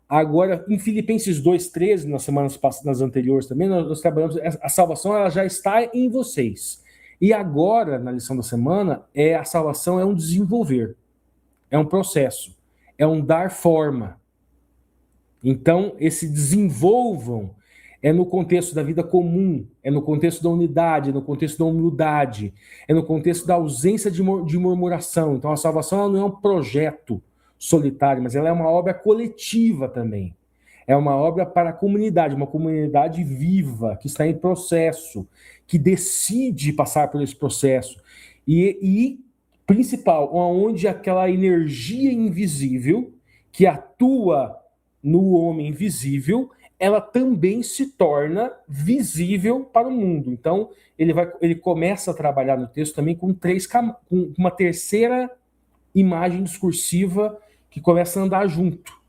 Agora, em Filipenses 2:13, nas anteriores também, nós trabalhamos, a salvação ela já está em vocês. E agora, na lição da semana, a salvação é um desenvolver, é um processo, é um dar forma. Então, esse desenvolvam é no contexto da vida comum, é no contexto da unidade, é no contexto da humildade, é no contexto da ausência de murmuração. Então, a salvação ela não é um projeto solitário, mas ela é uma obra coletiva também. É uma obra para a comunidade, uma comunidade viva, que está em processo, que decide passar por esse processo. E principal, onde aquela energia invisível que atua no homem visível, ela também se torna visível para o mundo. Então, ele começa a trabalhar no texto também com uma terceira imagem discursiva que começa a andar junto.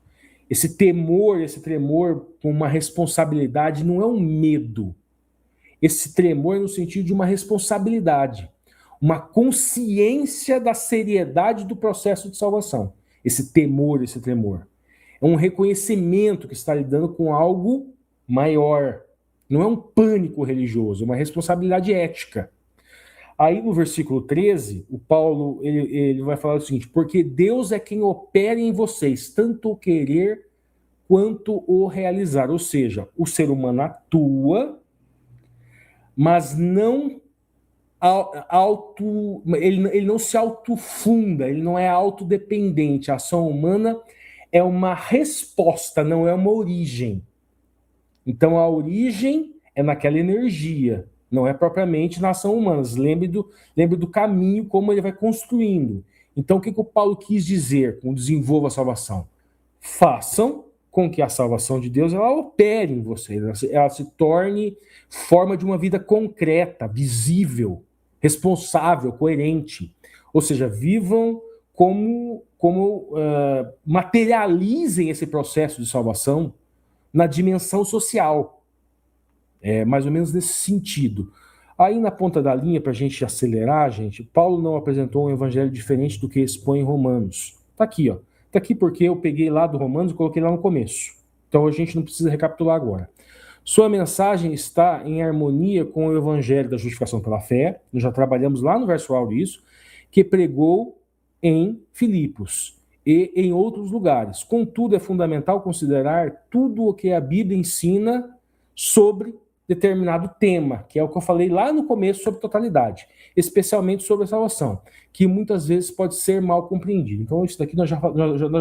Esse temor, esse tremor com uma responsabilidade não é um medo. Esse tremor é no sentido de uma responsabilidade, uma consciência da seriedade do processo de salvação. Esse temor, esse tremor. É um reconhecimento que está lidando com algo maior. Não é um pânico religioso, é uma responsabilidade ética. Aí no versículo 13, o Paulo ele vai falar o seguinte: porque Deus é quem opera em vocês, tanto o querer quanto o realizar. Ou seja, o ser humano atua, mas não ele não se autofunda, ele não é autodependente. A ação humana é uma resposta, não é uma origem. Então a origem é naquela energia, não é propriamente na ação humana. Lembre do caminho, como ele vai construindo. Então o que o Paulo quis dizer com desenvolva a salvação? Façam com que a salvação de Deus ela opere em vocês, ela se torne forma de uma vida concreta, visível, responsável, coerente. Ou seja, vivam como materializem esse processo de salvação na dimensão social. É mais ou menos nesse sentido. Aí na ponta da linha, para a gente acelerar, gente, Paulo não apresentou um evangelho diferente do que expõe em Romanos. Está aqui, ó. Está aqui porque eu peguei lá do Romanos e coloquei lá no começo. Então a gente não precisa recapitular agora. Sua mensagem está em harmonia com o evangelho da justificação pela fé. Nós já trabalhamos lá no verso áureo isso, que pregou em Filipos e em outros lugares. Contudo, é fundamental considerar tudo o que a Bíblia ensina sobre determinado tema, que é o que eu falei lá no começo sobre totalidade, especialmente sobre a salvação, que muitas vezes pode ser mal compreendido. Então, isso daqui nós já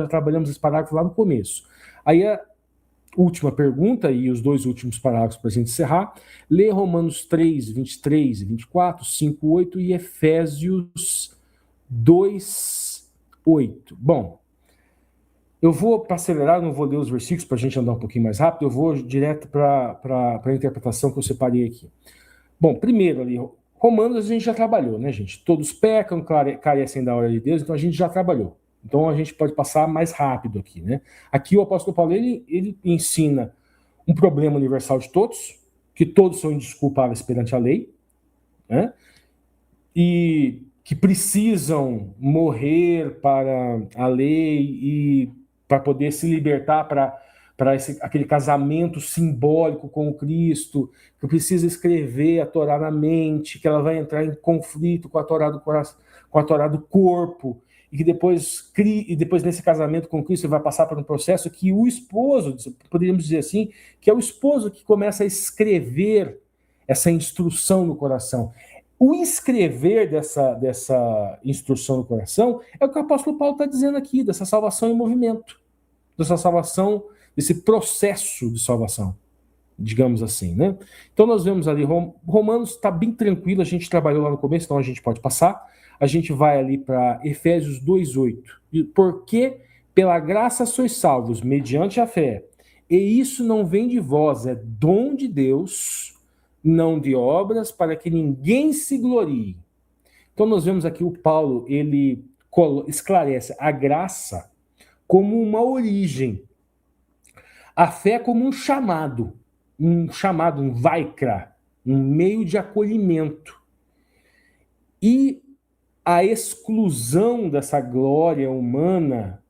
trabalhamos esse parágrafo lá no começo. Aí a última pergunta e os dois últimos parágrafos para a gente encerrar, lê Romanos 3, 23 e 24, 5, 8 e Efésios 2, 8. Bom, eu vou, para acelerar, não vou ler os versículos para a gente andar um pouquinho mais rápido, eu vou direto para a interpretação que eu separei aqui. Bom, primeiro ali, Romanos a gente já trabalhou, né, gente? Todos pecam, carecem da hora de Deus, então a gente já trabalhou. Então a gente pode passar mais rápido aqui, né? Aqui o apóstolo Paulo, ele ensina um problema universal de todos, que todos são indesculpáveis perante a lei, né? E que precisam morrer para a lei e para poder se libertar para aquele casamento simbólico com o Cristo, que precisa escrever a Torá na mente, que ela vai entrar em conflito com a Torá do coração, com a Torá do corpo, e que depois nesse casamento com Cristo vai passar por um processo que o esposo, poderíamos dizer assim, que é o esposo que começa a escrever essa instrução no coração. O escrever dessa instrução no coração é o que o apóstolo Paulo está dizendo aqui, dessa salvação em movimento, dessa salvação, desse processo de salvação, digamos assim, né? Então nós vemos ali, Romanos está bem tranquilo, a gente trabalhou lá no começo, então a gente pode passar, a gente vai ali para Efésios 2:8, porque pela graça sois salvos, mediante a fé, e isso não vem de vós, é dom de Deus, não de obras, para que ninguém se glorie. Então nós vemos aqui o Paulo, ele esclarece a graça como uma origem, a fé como um chamado, um vaikra, um meio de acolhimento. E a exclusão dessa glória humana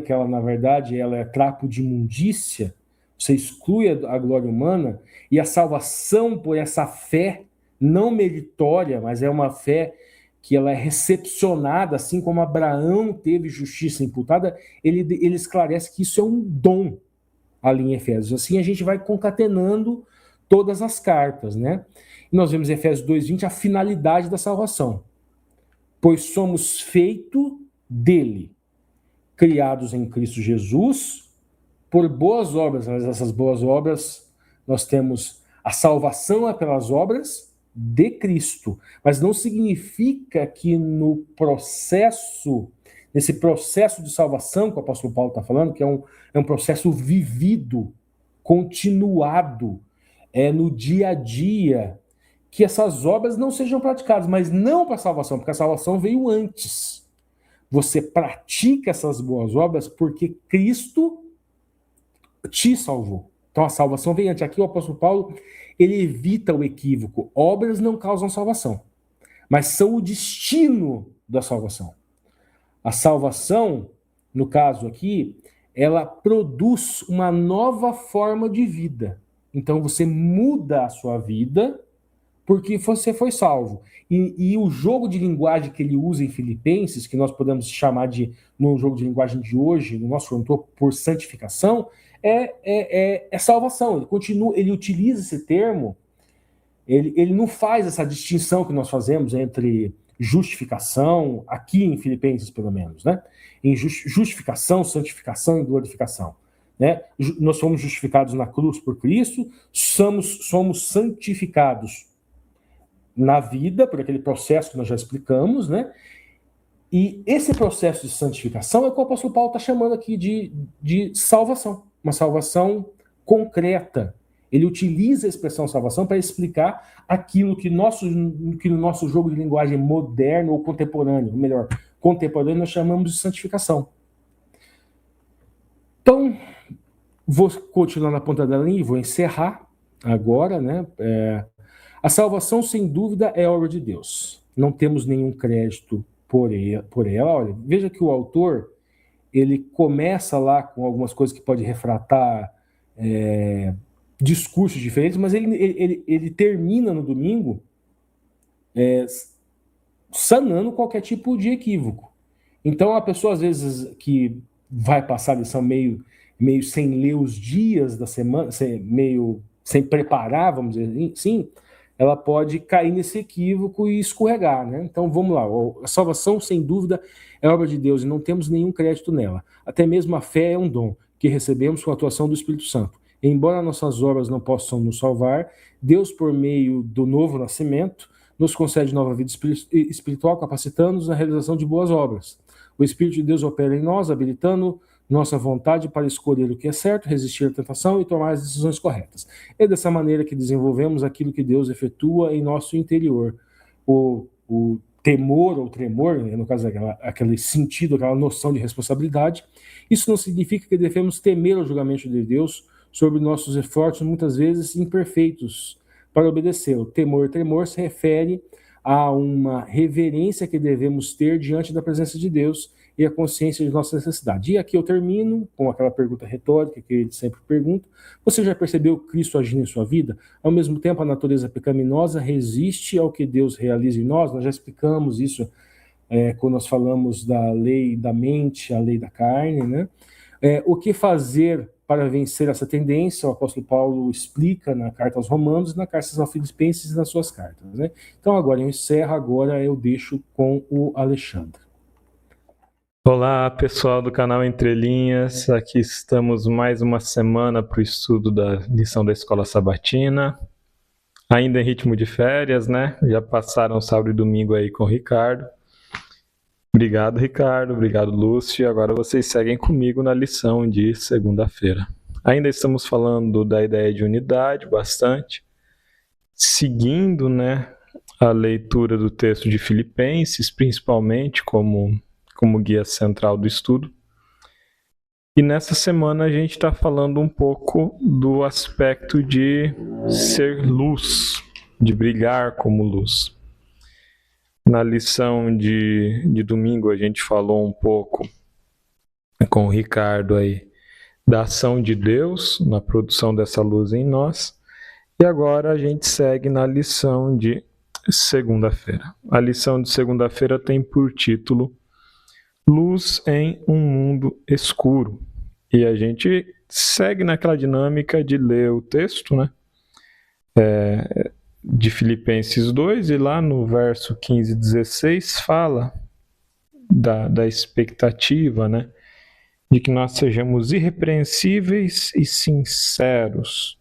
que ela, na verdade, ela é trapo de imundícia, você exclui a glória humana, e a salvação por essa fé não meritória, mas é uma fé que ela é recepcionada, assim como Abraão teve justiça imputada, ele esclarece que isso é um dom ali em Efésios. Assim a gente vai concatenando todas as cartas, né? E nós vemos em Efésios 2:20 a finalidade da salvação. Pois somos feito dele, criados em Cristo Jesus, por boas obras. Mas essas boas obras, nós temos a salvação é pelas obras de Cristo. Mas não significa que nesse processo de salvação que o apóstolo Paulo está falando, que é um processo vivido, continuado, no dia a dia, que essas obras não sejam praticadas, mas não para a salvação, porque a salvação veio antes. Você pratica essas boas obras porque Cristo te salvou. Então a salvação vem antes. Aqui o apóstolo Paulo, ele evita o equívoco. Obras não causam salvação, mas são o destino da salvação. A salvação, no caso aqui, ela produz uma nova forma de vida. Então você muda a sua vida porque você foi salvo. E o jogo de linguagem que ele usa em Filipenses, que nós podemos chamar no jogo de linguagem de hoje, no nosso autor, por santificação, é salvação. Ele utiliza esse termo, ele não faz essa distinção que nós fazemos entre justificação, aqui em Filipenses pelo menos, né? Em justificação, santificação e glorificação. Né? Nós fomos justificados na cruz por Cristo, somos santificados na vida, por aquele processo que nós já explicamos, né? E esse processo de santificação é o que o apóstolo Paulo está chamando aqui de salvação, uma salvação concreta. Ele utiliza a expressão salvação para explicar aquilo que no nosso jogo de linguagem moderno ou contemporâneo, ou melhor, contemporâneo, nós chamamos de santificação. Então, vou continuar na ponta da linha e vou encerrar agora, né? A salvação, sem dúvida, é obra de Deus. Não temos nenhum crédito por ela. Olha, veja que o autor, ele começa lá com algumas coisas que pode refratar discursos diferentes, mas ele termina no domingo sanando qualquer tipo de equívoco. Então, a pessoa, às vezes, que vai passar a lição meio sem ler os dias da semana, meio sem preparar, vamos dizer assim, ela pode cair nesse equívoco e escorregar, né? Então, vamos lá. A salvação, sem dúvida, é obra de Deus e não temos nenhum crédito nela. Até mesmo a fé é um dom que recebemos com a atuação do Espírito Santo. Embora nossas obras não possam nos salvar, Deus, por meio do novo nascimento, nos concede nova vida espiritual, capacitando-nos na realização de boas obras. O Espírito de Deus opera em nós, habilitando nossa vontade para escolher o que é certo, resistir à tentação e tomar as decisões corretas. É dessa maneira que desenvolvemos aquilo que Deus efetua em nosso interior. O temor ou tremor, no caso aquele sentido, aquela noção de responsabilidade, isso não significa que devemos temer o julgamento de Deus sobre nossos esforços, muitas vezes imperfeitos, para obedecê-lo. Tremor se refere a uma reverência que devemos ter diante da presença de Deus e a consciência de nossa necessidade. E aqui eu termino com aquela pergunta retórica que ele sempre pergunta: você já percebeu Cristo agindo em sua vida? Ao mesmo tempo, a natureza pecaminosa resiste ao que Deus realiza em nós. Nós já explicamos isso quando nós falamos da lei da mente, a lei da carne, né? O que fazer para vencer essa tendência? O apóstolo Paulo explica na carta aos Romanos, na carta aos Filipenses e nas suas cartas, né? Então agora eu encerro, agora eu deixo com o Alexandre. Olá, pessoal do canal Entre Linhas. Aqui estamos mais uma semana para o estudo da lição da Escola Sabatina. Ainda em ritmo de férias, né? Já passaram sábado e domingo aí com o Ricardo. Obrigado, Ricardo. Obrigado, Lúcio. Agora vocês seguem comigo na lição de segunda-feira. Ainda estamos falando da ideia de unidade bastante, seguindo, né, a leitura do texto de Filipenses, principalmente como guia central do estudo. E nessa semana a gente está falando um pouco do aspecto de ser luz, de brilhar como luz. Na lição de domingo a gente falou um pouco com o Ricardo aí da ação de Deus na produção dessa luz em nós. E agora a gente segue na lição de segunda-feira. A lição de segunda-feira tem por título Luz em um Mundo Escuro. E a gente segue naquela dinâmica de ler o texto, né? De Filipenses 2, e lá no verso 15 e 16 fala da expectativa, né? De que nós sejamos irrepreensíveis e sinceros.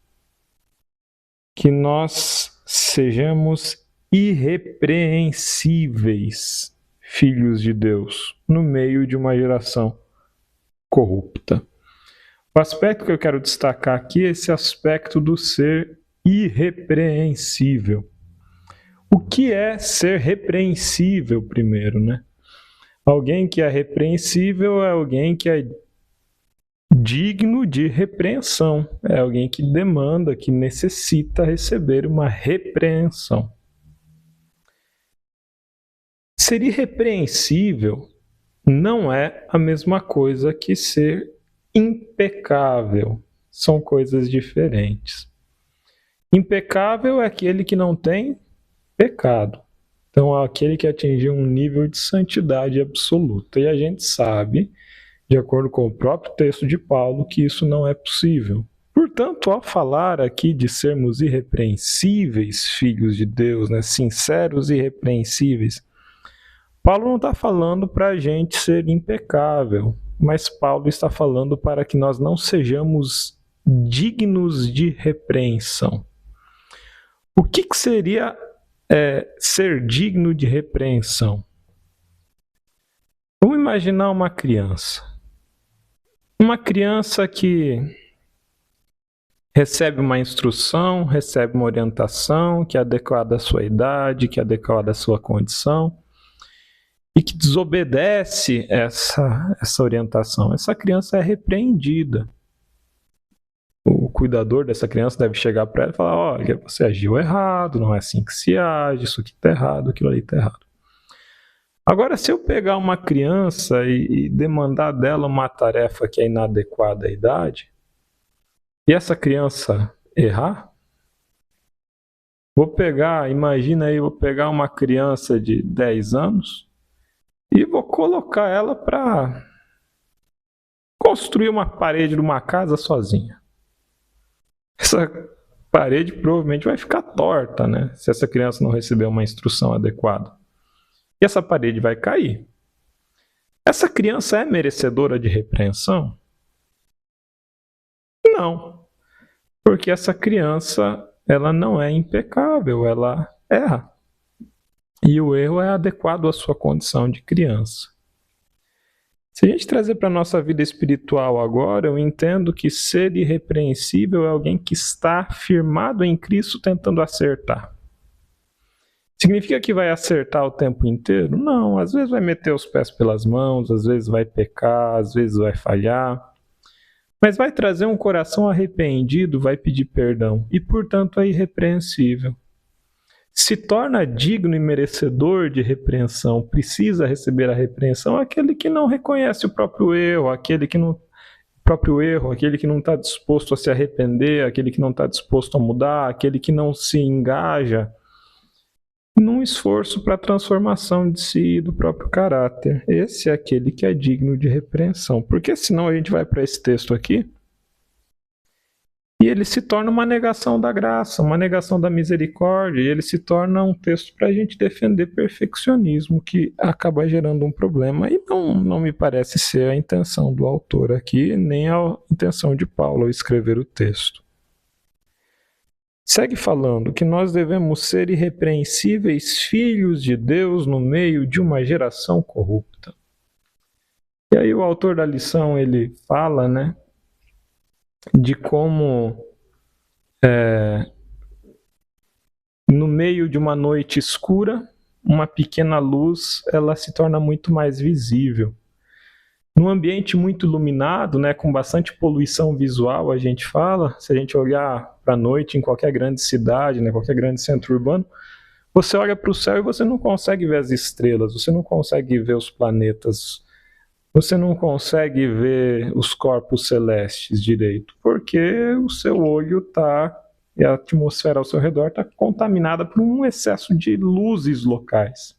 Que nós sejamos irrepreensíveis filhos de Deus no meio de uma geração corrupta. O aspecto que eu quero destacar aqui é esse aspecto do ser irrepreensível. O que é ser repreensível primeiro, né? Alguém que é repreensível é alguém que é digno de repreensão, é alguém que demanda, que necessita receber uma repreensão. Ser irrepreensível não é a mesma coisa que ser impecável. São coisas diferentes. Impecável é aquele que não tem pecado. Então, é aquele que atingiu um nível de santidade absoluta. E a gente sabe, de acordo com o próprio texto de Paulo, que isso não é possível. Portanto, ao falar aqui de sermos irrepreensíveis, filhos de Deus, né, sinceros e irrepreensíveis, Paulo não está falando para a gente ser impecável, mas Paulo está falando para que nós não sejamos dignos de repreensão. O que seria ser digno de repreensão? Vamos imaginar uma criança. Uma criança que recebe uma instrução, recebe uma orientação que é adequada à sua idade, que é adequada à sua condição, e que desobedece essa orientação. Essa criança é repreendida. O cuidador dessa criança deve chegar para ela e falar: olha, você agiu errado, não é assim que se age, isso aqui está errado, aquilo ali está errado. Agora, se eu pegar uma criança e demandar dela uma tarefa que é inadequada à idade, e essa criança errar, imagina aí, vou pegar uma criança de 10 anos e vou colocar ela para construir uma parede de uma casa sozinha. Essa parede provavelmente vai ficar torta, né? Se essa criança não receber uma instrução adequada. E essa parede vai cair. Essa criança é merecedora de repreensão? Não. Porque essa criança, ela não é impecável, ela erra. E o erro é adequado à sua condição de criança. Se a gente trazer para a nossa vida espiritual agora, eu entendo que ser irrepreensível é alguém que está firmado em Cristo tentando acertar. Significa que vai acertar o tempo inteiro? Não, às vezes vai meter os pés pelas mãos, às vezes vai pecar, às vezes vai falhar. Mas vai trazer um coração arrependido, vai pedir perdão e, portanto, é irrepreensível. Se torna digno e merecedor de repreensão, precisa receber a repreensão aquele que não reconhece o próprio erro, aquele que não está disposto a se arrepender, aquele que não está disposto a mudar, aquele que não se engaja num esforço para a transformação de si e do próprio caráter. Esse é aquele que é digno de repreensão. Porque senão a gente vai para esse texto aqui e ele se torna uma negação da graça, uma negação da misericórdia, e ele se torna um texto para a gente defender perfeccionismo, que acaba gerando um problema, e não me parece ser a intenção do autor aqui, nem a intenção de Paulo ao escrever o texto. Segue falando que nós devemos ser irrepreensíveis filhos de Deus no meio de uma geração corrupta. E aí o autor da lição, ele fala, né, de como no meio de uma noite escura, uma pequena luz, ela se torna muito mais visível. Num ambiente muito iluminado, né, com bastante poluição visual, a gente fala, se a gente olhar para a noite em qualquer grande cidade, né, qualquer grande centro urbano, você olha para o céu e você não consegue ver as estrelas, você não consegue ver os planetas, você não consegue ver os corpos celestes direito, porque o seu olho e a atmosfera ao seu redor está contaminada por um excesso de luzes locais.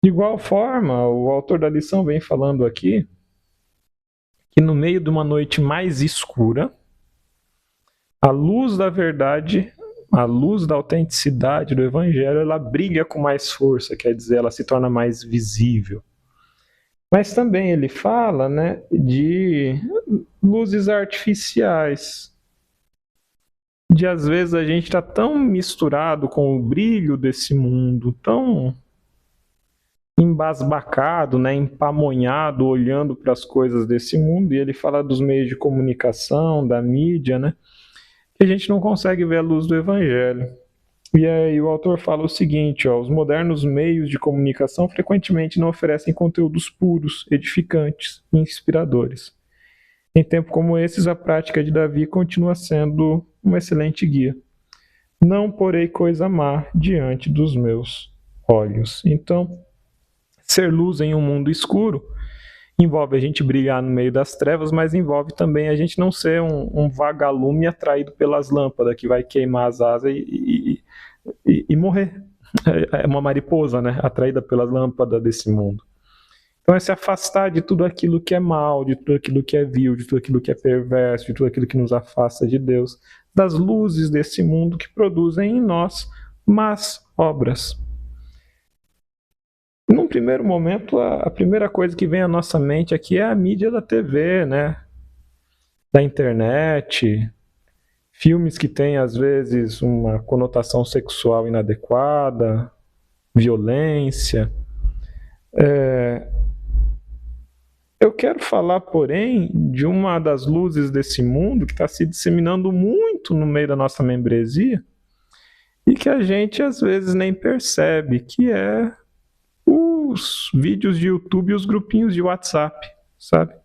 De igual forma, o autor da lição vem falando aqui que no meio de uma noite mais escura, a luz da verdade, a luz da autenticidade do Evangelho, ela brilha com mais força, quer dizer, ela se torna mais visível. Mas também ele fala, né, de luzes artificiais, de às vezes a gente está tão misturado com o brilho desse mundo, tão embasbacado, né, empamonhado, olhando para as coisas desse mundo, e ele fala dos meios de comunicação, da mídia, né, que a gente não consegue ver a luz do Evangelho. E aí o autor fala o seguinte, ó, os modernos meios de comunicação frequentemente não oferecem conteúdos puros, edificantes e inspiradores. Em tempos como esses, a prática de Davi continua sendo uma excelente guia. Não porei coisa má diante dos meus olhos. Então, ser luz em um mundo escuro envolve a gente brilhar no meio das trevas, mas envolve também a gente não ser um vagalume atraído pelas lâmpadas que vai queimar as asas e morrer. É uma mariposa, né? Atraída pelas lâmpadas desse mundo. Então é se afastar de tudo aquilo que é mal, de tudo aquilo que é vil, de tudo aquilo que é perverso, de tudo aquilo que nos afasta de Deus, das luzes desse mundo que produzem em nós más obras. Num primeiro momento, a primeira coisa que vem à nossa mente aqui é a mídia da TV, né? Da internet, filmes que têm, às vezes, uma conotação sexual inadequada, violência. Eu quero falar, porém, de uma das luzes desse mundo que está se disseminando muito no meio da nossa membresia e que a gente, às vezes, nem percebe, que é os vídeos de YouTube e os grupinhos de WhatsApp, sabe?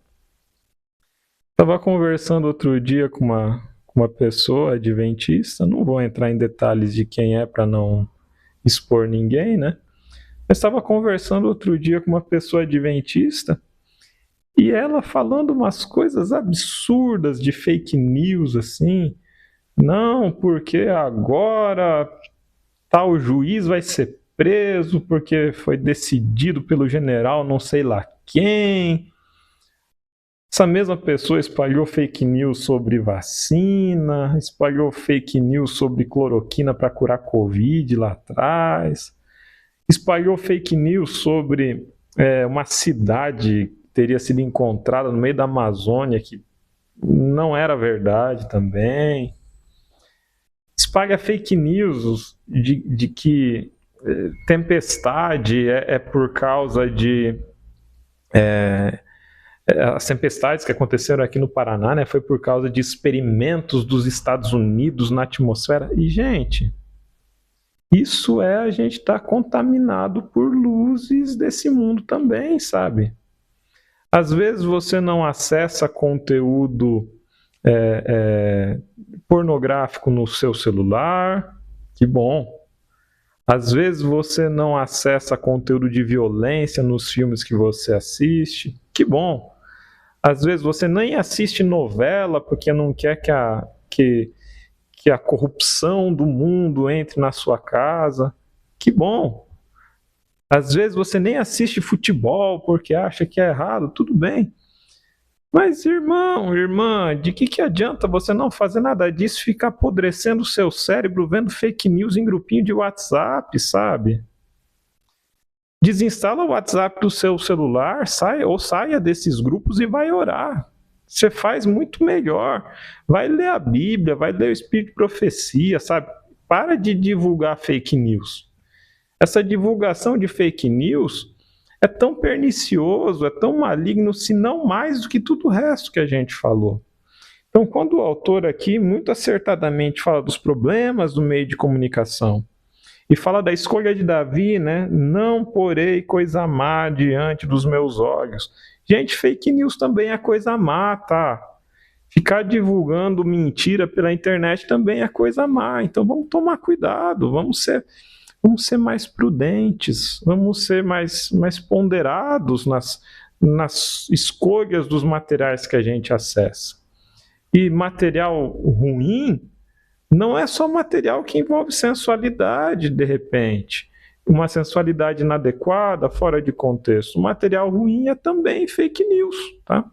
Estava conversando outro dia com uma pessoa adventista, não vou entrar em detalhes de quem é para não expor ninguém, né? Mas estava conversando outro dia com uma pessoa adventista e ela falando umas coisas absurdas de fake news, assim. Não, porque agora tal juiz vai ser preso porque foi decidido pelo general não sei lá quem. Essa mesma pessoa espalhou fake news sobre vacina, espalhou fake news sobre cloroquina para curar Covid lá atrás, espalhou fake news sobre uma cidade que teria sido encontrada no meio da Amazônia que não era verdade também. Espalha fake news de que tempestade é por causa de... as tempestades que aconteceram aqui no Paraná, né, foi por causa de experimentos dos Estados Unidos na atmosfera. E, gente, isso a gente está contaminado por luzes desse mundo também, sabe? Às vezes você não acessa conteúdo pornográfico no seu celular, que bom. Às vezes você não acessa conteúdo de violência nos filmes que você assiste, que bom. Às vezes você nem assiste novela porque não quer que a corrupção do mundo entre na sua casa, que bom. Às vezes você nem assiste futebol porque acha que é errado, tudo bem. Mas, irmão, irmã, de que adianta você não fazer nada disso e ficar apodrecendo o seu cérebro vendo fake news em grupinho de WhatsApp, sabe? Desinstala o WhatsApp do seu celular, saia desses grupos e vai orar. Você faz muito melhor. Vai ler a Bíblia, vai ler o Espírito de Profecia, sabe? Para de divulgar fake news. Essa divulgação de fake news é tão pernicioso, é tão maligno, se não mais do que tudo o resto que a gente falou. Então, quando o autor aqui, muito acertadamente, fala dos problemas do meio de comunicação, e fala da escolha de Davi, né? Não porei coisa má diante dos meus olhos. Gente, fake news também é coisa má, tá? Ficar divulgando mentira pela internet também é coisa má. Então, vamos tomar cuidado, vamos ser mais prudentes, vamos ser mais ponderados nas escolhas dos materiais que a gente acessa. E material ruim não é só material que envolve sensualidade, de repente. Uma sensualidade inadequada, fora de contexto. Material ruim é também fake news, tá?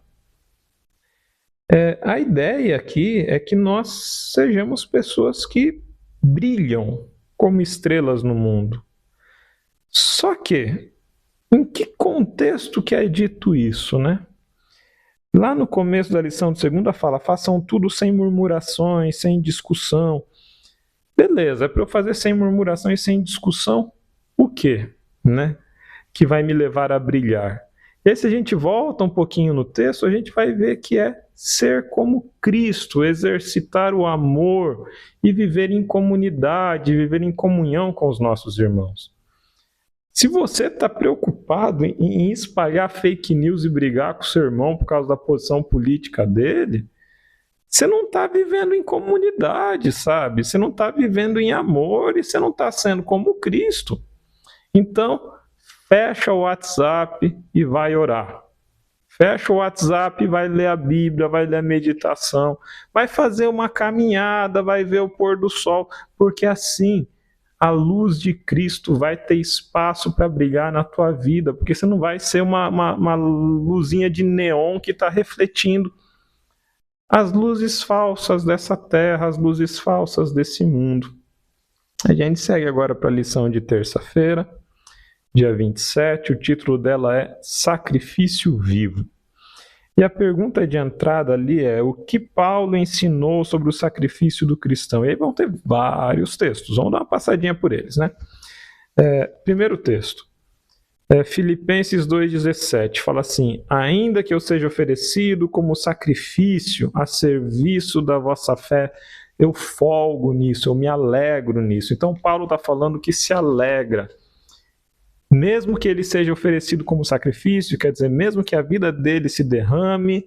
A ideia aqui é que nós sejamos pessoas que brilham como estrelas no mundo. Só que, em que contexto que é dito isso, né? Lá no começo da lição de segunda fala, façam tudo sem murmurações, sem discussão. Beleza, é para eu fazer sem murmuração e sem discussão? O quê? Né? Que vai me levar a brilhar. E aí, se a gente volta um pouquinho no texto, a gente vai ver que é ser como Cristo, exercitar o amor e viver em comunidade, viver em comunhão com os nossos irmãos. Se você está preocupado em espalhar fake news e brigar com o seu irmão por causa da posição política dele, você não está vivendo em comunidade, sabe? Você não está vivendo em amor e você não está sendo como Cristo. Então, fecha o WhatsApp e vai orar. Fecha o WhatsApp e vai ler a Bíblia, vai ler a meditação, vai fazer uma caminhada, vai ver o pôr do sol, porque assim a luz de Cristo vai ter espaço para brilhar na tua vida, porque você não vai ser uma luzinha de neon que está refletindo as luzes falsas dessa terra, as luzes falsas desse mundo. A gente segue agora para a lição de terça-feira, dia 27, o título dela é Sacrifício Vivo. E a pergunta de entrada ali é: o que Paulo ensinou sobre o sacrifício do cristão? E aí vão ter vários textos, vamos dar uma passadinha por eles, né? Primeiro texto, Filipenses 2,17, fala assim: ainda que eu seja oferecido como sacrifício a serviço da vossa fé, eu folgo nisso, eu me alegro nisso. Então Paulo está falando que se alegra. Mesmo que ele seja oferecido como sacrifício, quer dizer, mesmo que a vida dele se derrame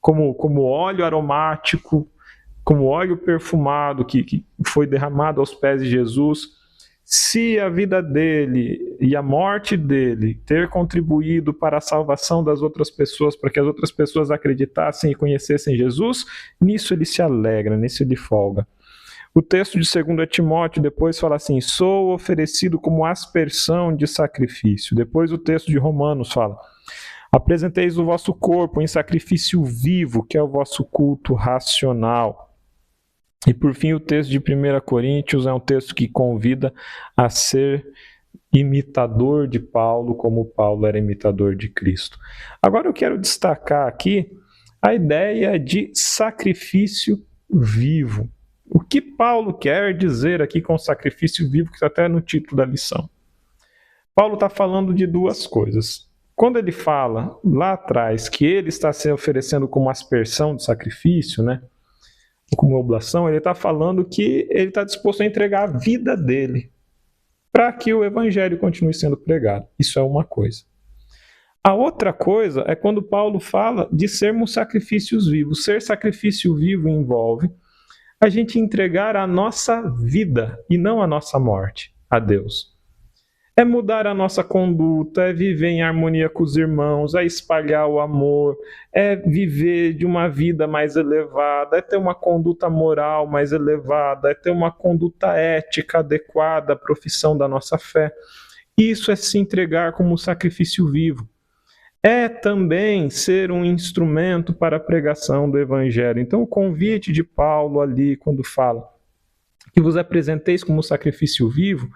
como óleo aromático, como óleo perfumado que foi derramado aos pés de Jesus, se a vida dele e a morte dele ter contribuído para a salvação das outras pessoas, para que as outras pessoas acreditassem e conhecessem Jesus, nisso ele se alegra, nisso ele folga. O texto de 2 Timóteo depois fala assim: sou oferecido como aspersão de sacrifício. Depois o texto de Romanos fala: apresenteis o vosso corpo em sacrifício vivo, que é o vosso culto racional. E por fim o texto de 1 Coríntios é um texto que convida a ser imitador de Paulo, como Paulo era imitador de Cristo. Agora eu quero destacar aqui a ideia de sacrifício vivo. O que Paulo quer dizer aqui com sacrifício vivo, que está até no título da lição? Paulo está falando de duas coisas. Quando ele fala lá atrás que ele está se oferecendo como aspersão de sacrifício, né, como oblação, ele está falando que ele está disposto a entregar a vida dele para que o evangelho continue sendo pregado. Isso é uma coisa. A outra coisa é quando Paulo fala de sermos sacrifícios vivos. Ser sacrifício vivo envolve a gente entregar a nossa vida e não a nossa morte a Deus. É mudar a nossa conduta, é viver em harmonia com os irmãos, é espalhar o amor, é viver de uma vida mais elevada, é ter uma conduta moral mais elevada, é ter uma conduta ética adequada à profissão da nossa fé. Isso é se entregar como sacrifício vivo. É também ser um instrumento para a pregação do Evangelho. Então, o convite de Paulo ali, quando fala que vos apresenteis como sacrifício vivo,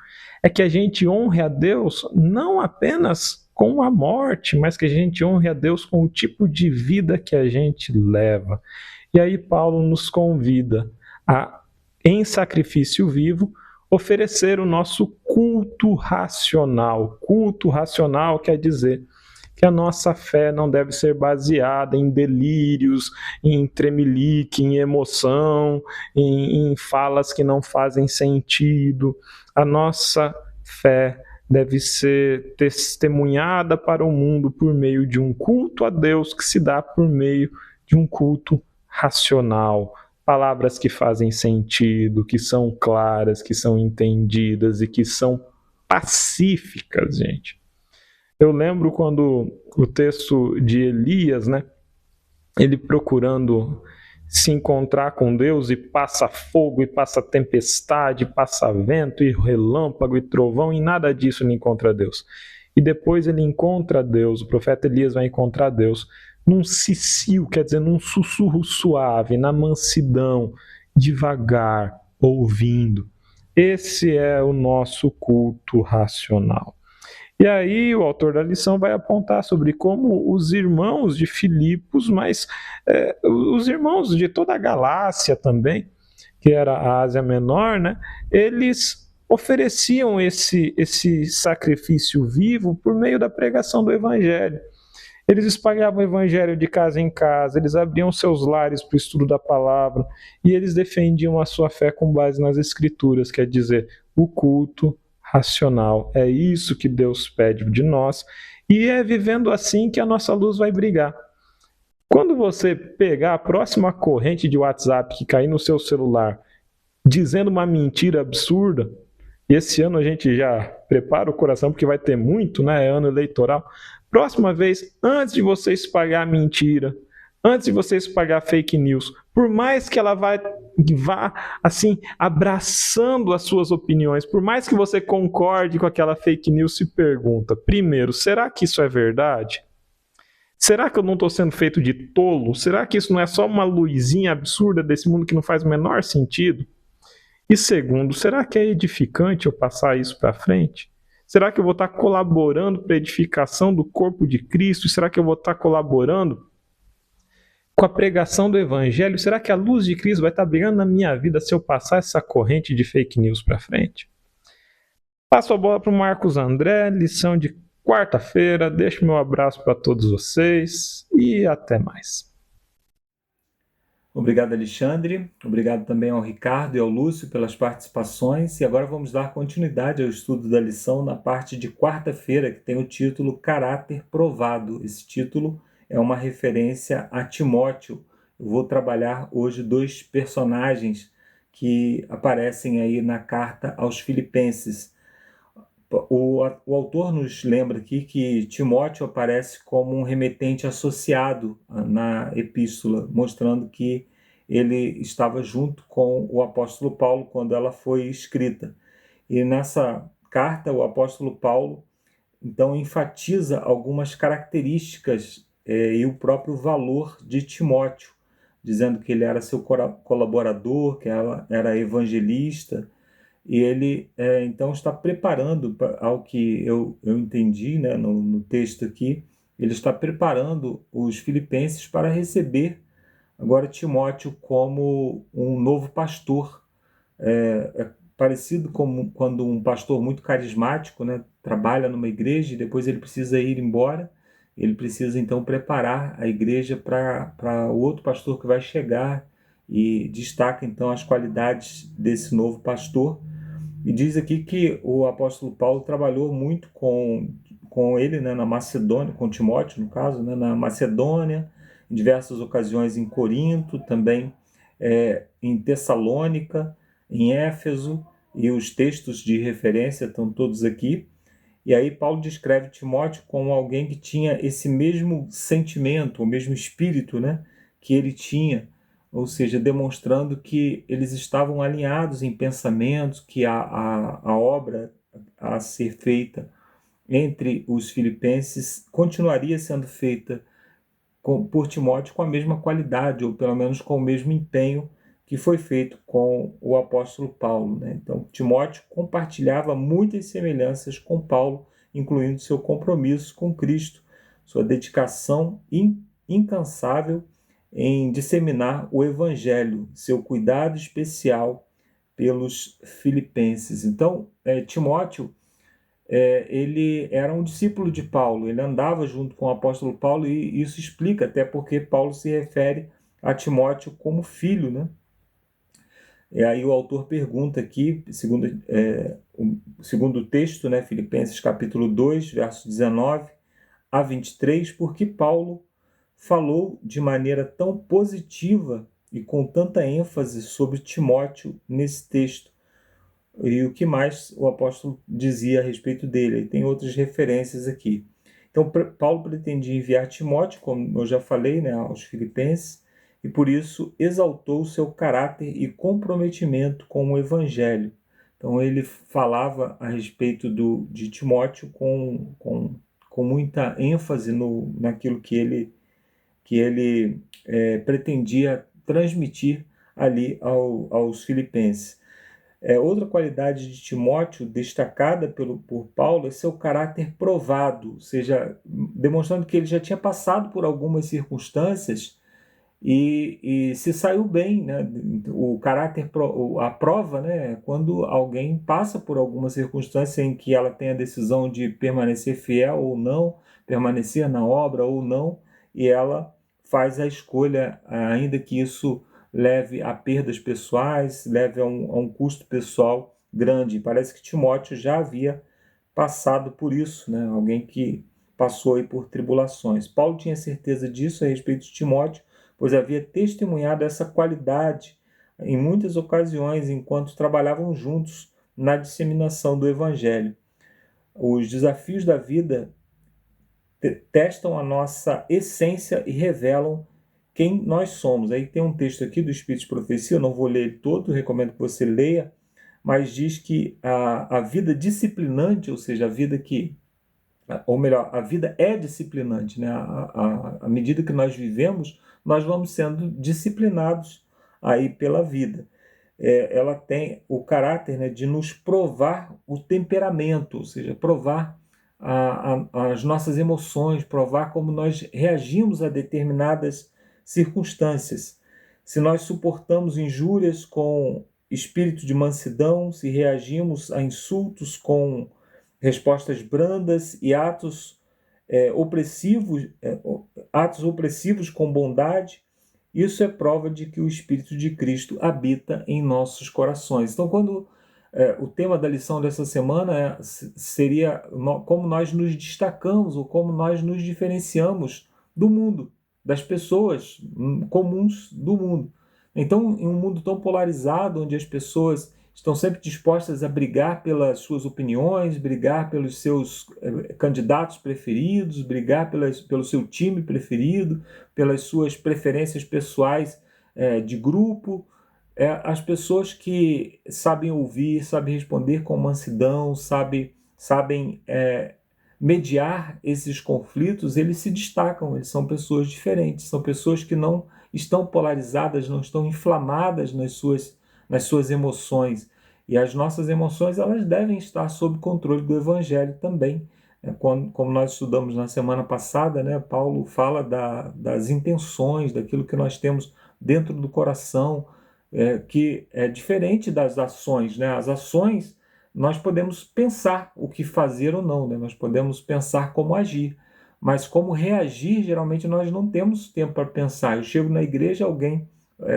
é que a gente honre a Deus não apenas com a morte, mas que a gente honre a Deus com o tipo de vida que a gente leva. E aí Paulo nos convida a, em sacrifício vivo, oferecer o nosso culto racional. Culto racional quer dizer que a nossa fé não deve ser baseada em delírios, em tremelique, em emoção, em falas que não fazem sentido. A nossa fé deve ser testemunhada para o mundo por meio de um culto a Deus que se dá por meio de um culto racional. Palavras que fazem sentido, que são claras, que são entendidas e que são pacíficas, gente. Eu lembro quando o texto de Elias, né, ele procurando se encontrar com Deus e passa fogo, e passa tempestade, e passa vento, e relâmpago, e trovão, e nada disso ele encontra Deus. E depois ele encontra Deus, o profeta Elias vai encontrar Deus num cicio, quer dizer, num sussurro suave, na mansidão, devagar, ouvindo. Esse é o nosso culto racional. E aí o autor da lição vai apontar sobre como os irmãos de Filipos, mas os irmãos de toda a Galácia também, que era a Ásia Menor, né, eles ofereciam esse sacrifício vivo por meio da pregação do Evangelho. Eles espalhavam o Evangelho de casa em casa, eles abriam seus lares para o estudo da palavra e eles defendiam a sua fé com base nas Escrituras, quer dizer, o culto racional. É isso que Deus pede de nós e é vivendo assim que a nossa luz vai brilhar. Quando você pegar a próxima corrente de WhatsApp que cair no seu celular dizendo uma mentira absurda, e esse ano a gente já prepara o coração porque vai ter muito, né? É ano eleitoral. Próxima vez, antes de você espalhar mentira, antes de você espalhar fake news, por mais que ela vá assim, abraçando as suas opiniões, por mais que você concorde com aquela fake news, se pergunta, primeiro, será que isso é verdade? Será que eu não estou sendo feito de tolo? Será que isso não é só uma luzinha absurda desse mundo que não faz o menor sentido? E segundo, será que é edificante eu passar isso para frente? Será que eu vou estar colaborando para a edificação do corpo de Cristo? Será que eu vou estar colaborando com a pregação do Evangelho? Será que a luz de Cristo vai estar brilhando na minha vida se eu passar essa corrente de fake news para frente? Passo a bola para o Marcos André, lição de quarta-feira. Deixo meu abraço para todos vocês e até mais. Obrigado, Alexandre. Obrigado também ao Ricardo e ao Lúcio pelas participações. E agora vamos dar continuidade ao estudo da lição na parte de quarta-feira, que tem o título Caráter Provado. Esse título é uma referência a Timóteo. Eu vou trabalhar hoje 2 personagens que aparecem aí na carta aos Filipenses. O autor nos lembra aqui que Timóteo aparece como um remetente associado na epístola, mostrando que ele estava junto com o apóstolo Paulo quando ela foi escrita. E nessa carta, o apóstolo Paulo, então, enfatiza algumas características e o próprio valor de Timóteo, dizendo que ele era seu colaborador, que ela era evangelista, e ele então está preparando, ao que eu entendi, né, no texto aqui, ele está preparando os filipenses para receber agora Timóteo como um novo pastor. É parecido com quando um pastor muito carismático, né, trabalha numa igreja e depois ele precisa ir embora, ele precisa então preparar a igreja para o outro pastor que vai chegar, e destaca então as qualidades desse novo pastor. E diz aqui que o apóstolo Paulo trabalhou muito com ele, né, na Macedônia, com Timóteo, no caso, né, na Macedônia, em diversas ocasiões em Corinto, também em Tessalônica, em Éfeso, e os textos de referência estão todos aqui. E aí Paulo descreve Timóteo como alguém que tinha esse mesmo sentimento, o mesmo espírito, né, que ele tinha, ou seja, demonstrando que eles estavam alinhados em pensamentos, que a obra a ser feita entre os filipenses continuaria sendo feita por Timóteo com a mesma qualidade, ou pelo menos com o mesmo empenho que foi feito com o apóstolo Paulo, né? Então, Timóteo compartilhava muitas semelhanças com Paulo, incluindo seu compromisso com Cristo, sua dedicação incansável em disseminar o Evangelho, seu cuidado especial pelos filipenses. Então, Timóteo, ele era um discípulo de Paulo, ele andava junto com o apóstolo Paulo, e isso explica até porque Paulo se refere a Timóteo como filho, né? E aí o autor pergunta aqui, segundo o texto, né, Filipenses capítulo 2, verso 19 a 23, por que Paulo falou de maneira tão positiva e com tanta ênfase sobre Timóteo nesse texto. E o que mais o apóstolo dizia a respeito dele. E tem outras referências aqui. Então, Paulo pretendia enviar Timóteo, como eu já falei, né, aos filipenses, e por isso exaltou o seu caráter e comprometimento com o Evangelho. Então, ele falava a respeito de Timóteo com muita ênfase naquilo que ele pretendia transmitir ali aos filipenses. Outra qualidade de Timóteo destacada por Paulo é seu caráter provado, ou seja, demonstrando que ele já tinha passado por algumas circunstâncias e se saiu bem, né? O caráter, a prova, né? É quando alguém passa por alguma circunstância em que ela tem a decisão de permanecer fiel ou não, permanecer na obra ou não, e ela faz a escolha, ainda que isso leve a perdas pessoais, leve a um custo pessoal grande. Parece que Timóteo já havia passado por isso, né? Alguém que passou aí por tribulações. Paulo tinha certeza disso a respeito de Timóteo, pois havia testemunhado essa qualidade em muitas ocasiões enquanto trabalhavam juntos na disseminação do Evangelho. Os desafios da vida testam a nossa essência e revelam quem nós somos. Aí tem um texto aqui do Espírito de Profecia, eu não vou ler ele todo, recomendo que você leia, mas diz que a vida disciplinante, ou seja, a vida que, ou melhor, a vida é disciplinante, né? À medida que nós vivemos, nós vamos sendo disciplinados aí pela vida. Ela tem o caráter, né, de nos provar o temperamento, ou seja, provar as nossas emoções, provar como nós reagimos a determinadas circunstâncias. Se nós suportamos injúrias com espírito de mansidão, se reagimos a insultos com respostas brandas e atos opressivos com bondade, isso é prova de que o Espírito de Cristo habita em nossos corações. Então, quando o tema da lição dessa semana seria como nós nos destacamos ou como nós nos diferenciamos do mundo, das pessoas comuns do mundo. Então, em um mundo tão polarizado, onde as pessoas estão sempre dispostas a brigar pelas suas opiniões, brigar pelos seus candidatos preferidos, brigar pelo seu time preferido, pelas suas preferências pessoais de grupo, as pessoas que sabem ouvir, sabem responder com mansidão, sabem mediar esses conflitos, eles se destacam, eles são pessoas diferentes, são pessoas que não estão polarizadas, não estão inflamadas nas suas emoções. E as nossas emoções, elas devem estar sob controle do Evangelho também. Como nós estudamos na semana passada, né, Paulo fala das intenções, daquilo que nós temos dentro do coração, que é diferente das ações, né? As ações, nós podemos pensar o que fazer ou não, né? Nós podemos pensar como agir, mas como reagir, geralmente nós não temos tempo para pensar. Eu chego na igreja, alguém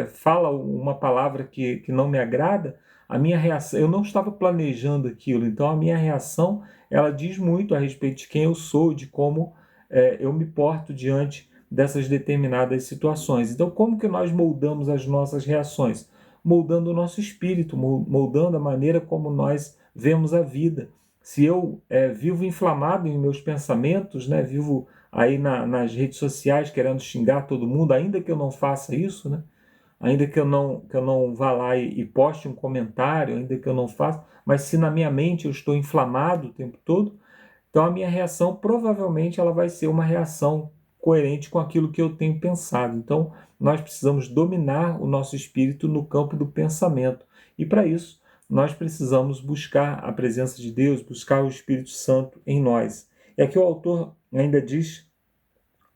fala uma palavra que não me agrada, a minha reação, eu não estava planejando aquilo, então a minha reação, ela diz muito a respeito de quem eu sou, de como eu me porto diante dessas determinadas situações. Então, como que nós moldamos as nossas reações? Moldando o nosso espírito, moldando a maneira como nós vemos a vida. Se eu vivo inflamado em meus pensamentos, né, vivo aí nas redes sociais querendo xingar todo mundo, ainda que eu não faça isso, né, ainda que eu não vá lá e poste um comentário, ainda que eu não faça, mas se na minha mente eu estou inflamado o tempo todo, então a minha reação provavelmente ela vai ser uma reação coerente com aquilo que eu tenho pensado. Então nós precisamos dominar o nosso espírito no campo do pensamento. E para isso nós precisamos buscar a presença de Deus, buscar o Espírito Santo em nós. E aqui o autor ainda diz,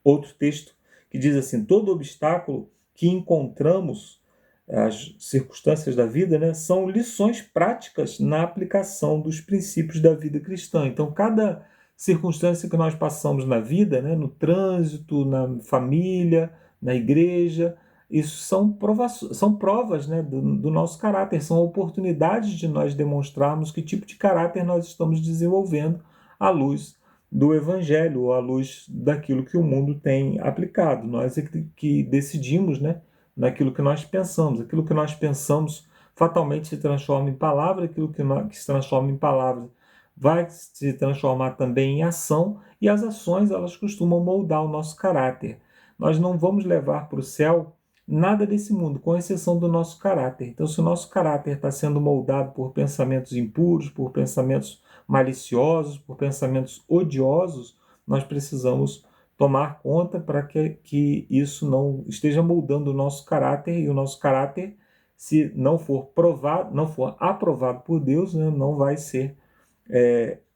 outro texto, que diz assim: todo obstáculo que encontramos, as circunstâncias da vida, né, são lições práticas na aplicação dos princípios da vida cristã. Então, cada circunstância que nós passamos na vida, né, no trânsito, na família, na igreja, isso são provas, né, do nosso caráter, são oportunidades de nós demonstrarmos que tipo de caráter nós estamos desenvolvendo à luz do Evangelho, ou à luz daquilo que o mundo tem aplicado. Nós é que decidimos, né, naquilo que nós pensamos. Aquilo que nós pensamos fatalmente se transforma em palavra, aquilo que se transforma em palavra vai se transformar também em ação, e as ações elas costumam moldar o nosso caráter. Nós não vamos levar para o céu nada desse mundo, com exceção do nosso caráter. Então, se o nosso caráter está sendo moldado por pensamentos impuros, por pensamentos maliciosos, por pensamentos odiosos, nós precisamos tomar conta para que isso não esteja moldando o nosso caráter, e o nosso caráter se não for provado, não for aprovado por Deus, né, não vai ser,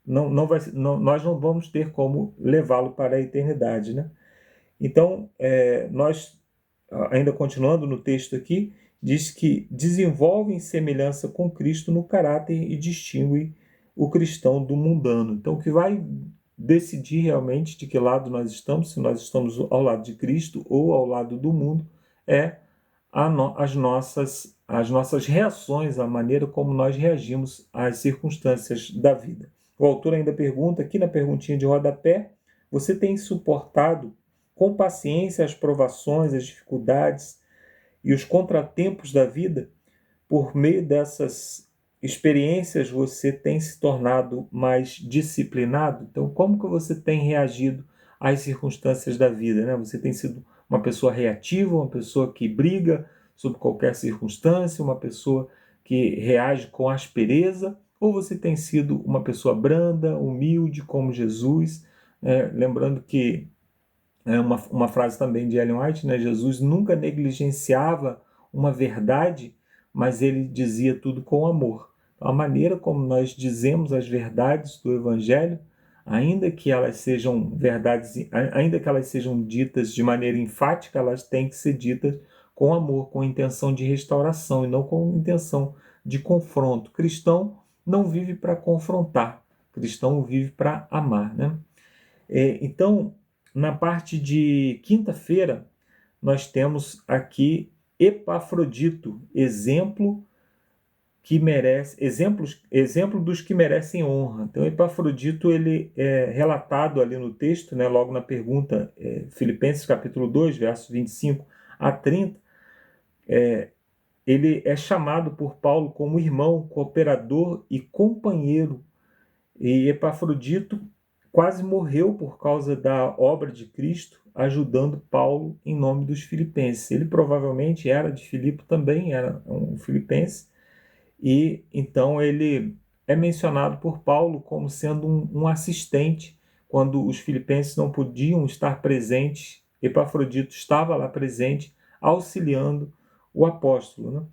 nós não vamos ter como levá-lo para a eternidade, né? Então, nós, ainda continuando no texto aqui, diz que desenvolvem semelhança com Cristo no caráter e distingue o cristão do mundano. Então, o que vai decidir realmente de que lado nós estamos, se nós estamos ao lado de Cristo ou ao lado do mundo, é as nossas reações, a maneira como nós reagimos às circunstâncias da vida. O autor ainda pergunta, aqui na perguntinha de rodapé, você tem suportado com paciência as provações, as dificuldades e os contratempos da vida? Por meio dessas experiências, você tem se tornado mais disciplinado? Então, como que você tem reagido às circunstâncias da vida, né? Você tem sido uma pessoa reativa, uma pessoa que briga sob qualquer circunstância, uma pessoa que reage com aspereza, ou você tem sido uma pessoa branda, humilde, como Jesus? Lembrando que uma frase também de Ellen White, né? Jesus nunca negligenciava uma verdade, mas ele dizia tudo com amor. Então, a maneira como nós dizemos as verdades do Evangelho, ainda que elas sejam verdades, ainda que elas sejam ditas de maneira enfática, elas têm que ser ditas com amor, com intenção de restauração e não com intenção de confronto. Cristão não vive para confrontar, cristão vive para amar, né? Então, na parte de quinta-feira, nós temos aqui Epafrodito, exemplo dos que merecem honra. Então, Epafrodito, ele é relatado ali no texto, né, logo na pergunta, Filipenses capítulo 2, versos 25 a 30, ele é chamado por Paulo como irmão, cooperador e companheiro. E Epafrodito quase morreu por causa da obra de Cristo, ajudando Paulo em nome dos filipenses. Ele provavelmente era de Filipe também, era um filipense, e então ele é mencionado por Paulo como sendo um assistente quando os filipenses não podiam estar presentes. Epafrodito estava lá presente, auxiliando o apóstolo, né?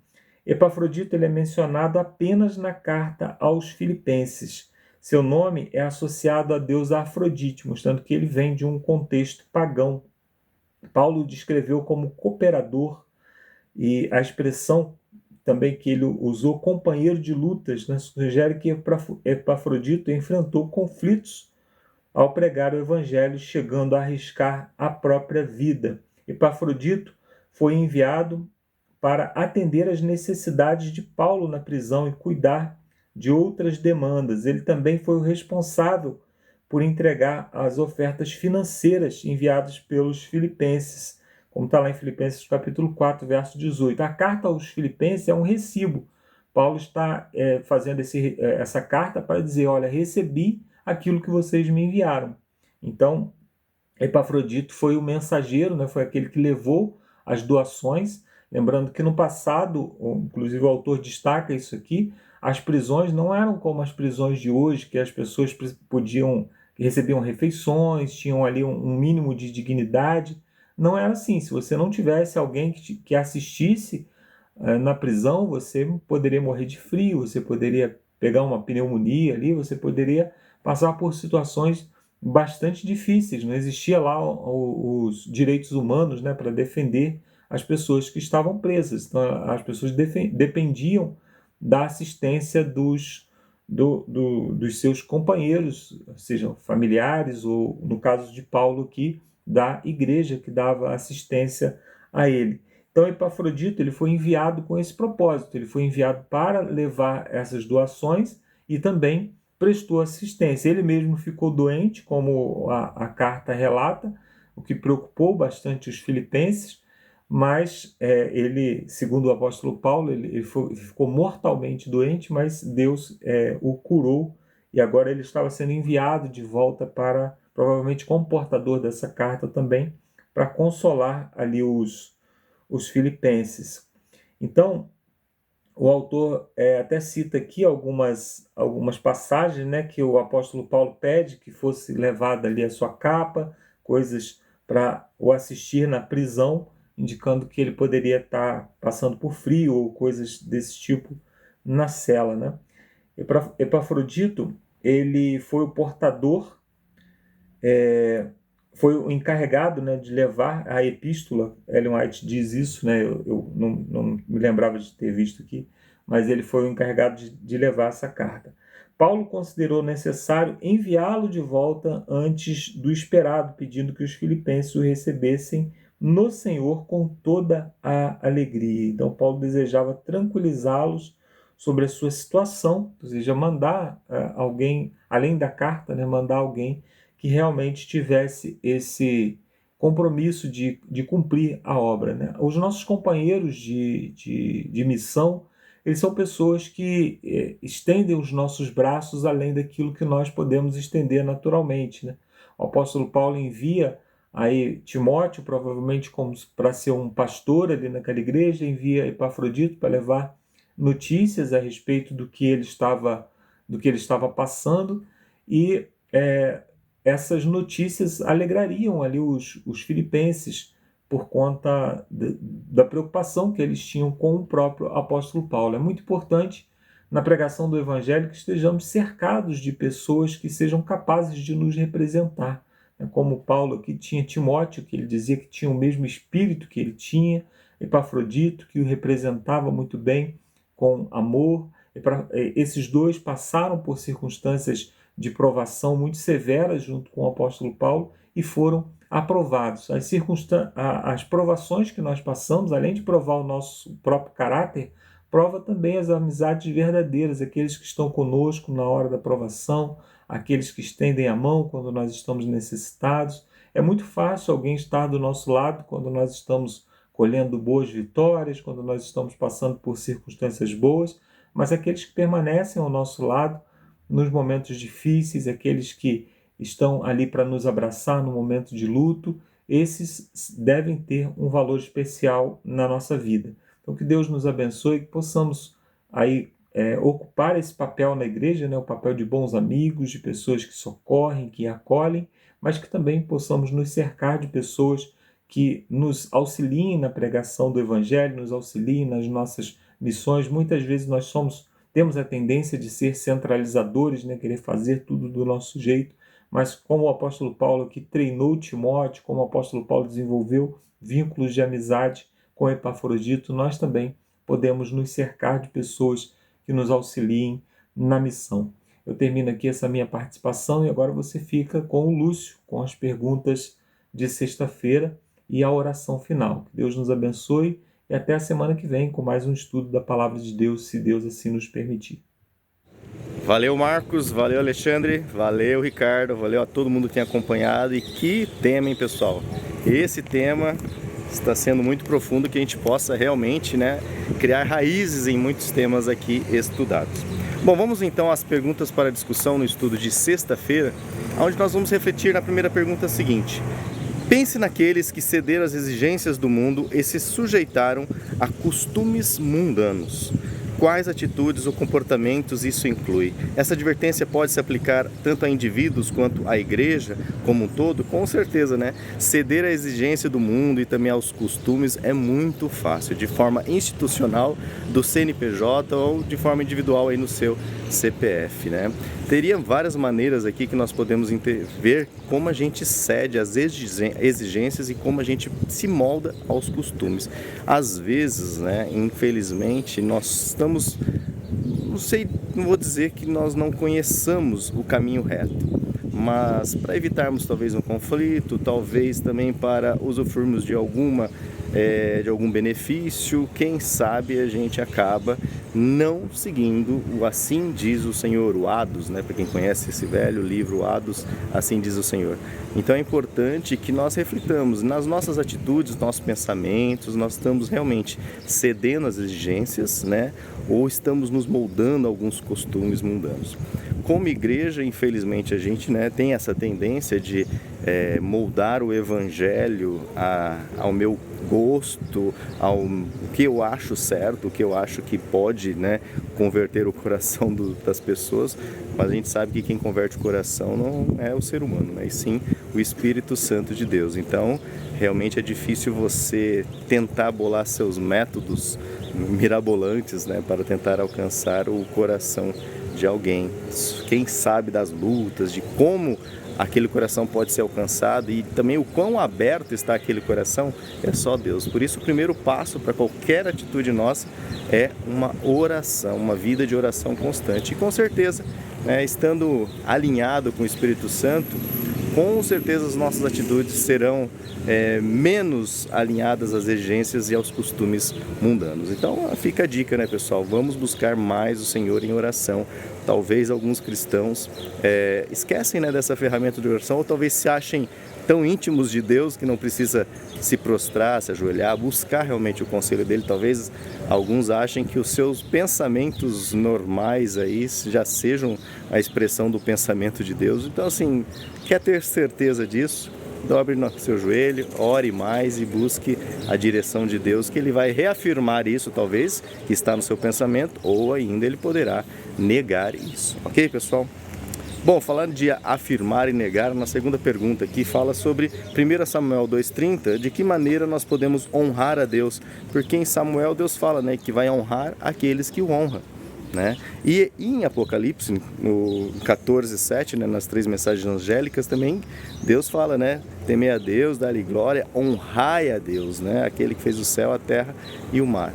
Epafrodito ele é mencionado apenas na carta aos filipenses. Seu nome é associado à deusa Afrodite, mostrando que ele vem de um contexto pagão. Paulo o descreveu como cooperador, e a expressão também que ele usou, companheiro de lutas, né, sugere que Epafrodito enfrentou conflitos ao pregar o evangelho, chegando a arriscar a própria vida. Epafrodito foi enviado para atender às necessidades de Paulo na prisão e cuidar de outras demandas. Ele também foi o responsável por entregar as ofertas financeiras enviadas pelos filipenses, como está lá em Filipenses capítulo 4, verso 18. A carta aos filipenses é um recibo. Paulo está fazendo essa carta para dizer, olha, recebi aquilo que vocês me enviaram. Então, Epafrodito foi o mensageiro, né, foi aquele que levou as doações. Lembrando que no passado, inclusive o autor destaca isso aqui, as prisões não eram como as prisões de hoje, que as pessoas recebiam refeições, tinham ali um mínimo de dignidade. Não era assim. Se você não tivesse alguém que assistisse na prisão, você poderia morrer de frio, você poderia pegar uma pneumonia ali, você poderia passar por situações bastante difíceis. Não existia lá os direitos humanos, né, para defender as pessoas que estavam presas. Então, as pessoas dependiam da assistência dos seus companheiros, sejam familiares ou, no caso de Paulo aqui, da igreja que dava assistência a ele. Então, Epafrodito ele foi enviado com esse propósito, ele foi enviado para levar essas doações e também prestou assistência. Ele mesmo ficou doente, como a carta relata, o que preocupou bastante os filipenses, mas ele, segundo o apóstolo Paulo, ele ficou mortalmente doente, mas Deus o curou, e agora ele estava sendo enviado de volta para, provavelmente como portador dessa carta também, para consolar ali os filipenses. Então, o autor até cita aqui algumas passagens, né, que o apóstolo Paulo pede que fosse levada ali a sua capa, coisas para o assistir na prisão, indicando que ele poderia estar passando por frio ou coisas desse tipo na cela, né? Epafrodito, ele foi o portador, foi o encarregado, né, de levar a epístola. Ellen White diz isso, né? Eu não me lembrava de ter visto aqui, mas ele foi o encarregado de levar essa carta. Paulo considerou necessário enviá-lo de volta antes do esperado, pedindo que os filipenses o recebessem no Senhor com toda a alegria. Então, Paulo desejava tranquilizá-los sobre a sua situação, ou seja, mandar alguém, além da carta, né, mandar alguém que realmente tivesse esse compromisso de cumprir a obra, né? Os nossos companheiros de missão, eles são pessoas que estendem os nossos braços além daquilo que nós podemos estender naturalmente, né? O apóstolo Paulo envia aí Timóteo, provavelmente para ser um pastor ali naquela igreja, envia Epafrodito para levar notícias a respeito do que ele estava passando, e essas notícias alegrariam ali os filipenses por conta da preocupação que eles tinham com o próprio apóstolo Paulo. É muito importante na pregação do evangelho que estejamos cercados de pessoas que sejam capazes de nos representar. Como Paulo aqui tinha Timóteo, que ele dizia que tinha o mesmo espírito que ele tinha, Epafrodito, que o representava muito bem com amor. Esses dois passaram por circunstâncias de provação muito severas junto com o apóstolo Paulo e foram aprovados. As provações que nós passamos, além de provar o nosso próprio caráter, prova também as amizades verdadeiras, aqueles que estão conosco na hora da provação, aqueles que estendem a mão quando nós estamos necessitados. É muito fácil alguém estar do nosso lado quando nós estamos colhendo boas vitórias, quando nós estamos passando por circunstâncias boas, mas aqueles que permanecem ao nosso lado nos momentos difíceis, aqueles que estão ali para nos abraçar no momento de luto, esses devem ter um valor especial na nossa vida. Então, que Deus nos abençoe, que possamos aí ocupar esse papel na igreja, né, o papel de bons amigos, de pessoas que socorrem, que acolhem, mas que também possamos nos cercar de pessoas que nos auxiliem na pregação do Evangelho, nos auxiliem nas nossas missões. Muitas vezes nós temos a tendência de ser centralizadores, né, querer fazer tudo do nosso jeito, mas como o apóstolo Paulo que treinou Timóteo, como o apóstolo Paulo desenvolveu vínculos de amizade com Epafrodito, nós também podemos nos cercar de pessoas que nos auxiliem na missão. Eu termino aqui essa minha participação e agora você fica com o Lúcio, com as perguntas de sexta-feira e a oração final. Que Deus nos abençoe e até a semana que vem com mais um estudo da Palavra de Deus, se Deus assim nos permitir. Valeu, Marcos, valeu, Alexandre, valeu, Ricardo, valeu a todo mundo que tem acompanhado. E que tema, hein, pessoal? Esse tema está sendo muito profundo, que a gente possa realmente, né, criar raízes em muitos temas aqui estudados. Bom, vamos então às perguntas para discussão no estudo de sexta-feira, onde nós vamos refletir na primeira pergunta seguinte: pense naqueles que cederam às exigências do mundo e se sujeitaram a costumes mundanos. Quais atitudes ou comportamentos isso inclui? Essa advertência pode se aplicar tanto a indivíduos quanto à igreja como um todo? Com certeza, né? Ceder à exigência do mundo e também aos costumes é muito fácil, de forma institucional do CNPJ ou de forma individual aí no seu CPF, né? Teria várias maneiras aqui que nós podemos ver como a gente cede às exigências e como a gente se molda aos costumes. Às vezes, né, infelizmente, nós estamos, não vou dizer que nós não conheçamos o caminho reto, mas para evitarmos talvez um conflito, talvez também para usufruirmos de algum benefício, quem sabe a gente acaba não seguindo o Assim Diz o Senhor, o Ados, né? Para quem conhece esse velho livro, o Ados, Assim Diz o Senhor. Então é importante que nós reflitamos nas nossas atitudes, nossos pensamentos, nós estamos realmente cedendo às exigências, né? Ou estamos nos moldando a alguns costumes mundanos. Como igreja, infelizmente, a gente, né, tem essa tendência de moldar o evangelho ao meu gosto, ao que eu acho certo, o que eu acho que pode, né, converter o coração das pessoas, mas a gente sabe que quem converte o coração não é o ser humano, né, e sim o Espírito Santo de Deus. Então, realmente é difícil você tentar bolar seus métodos mirabolantes, né, para tentar alcançar o coração de alguém. Quem sabe das lutas, de como aquele coração pode ser alcançado e também o quão aberto está aquele coração, é só Deus. Por isso, o primeiro passo para qualquer atitude nossa é uma oração, uma vida de oração constante. E com certeza, né, estando alinhado com o Espírito Santo, com certeza as nossas atitudes serão menos alinhadas às exigências e aos costumes mundanos. Então fica a dica, né, pessoal? Vamos buscar mais o Senhor em oração. Talvez alguns cristãos esquecem, né, dessa ferramenta de oração, ou talvez se achem tão íntimos de Deus que não precisa se prostrar, se ajoelhar, buscar realmente o conselho dele. Talvez alguns achem que os seus pensamentos normais aí já sejam a expressão do pensamento de Deus. Então, assim, quer ter certeza disso? Dobre no seu joelho, ore mais e busque a direção de Deus, que Ele vai reafirmar isso, talvez, que está no seu pensamento, ou ainda Ele poderá negar isso. Ok, pessoal? Bom, falando de afirmar e negar, na segunda pergunta aqui fala sobre 1 Samuel 2,30, de que maneira nós podemos honrar a Deus, porque em Samuel Deus fala, né, que vai honrar aqueles que o honram, né? E em Apocalipse, no 14:7, né, nas 3 mensagens angélicas também, Deus fala, né, temei a Deus, dá-lhe glória, honrai a Deus, né, aquele que fez o céu, a terra e o mar.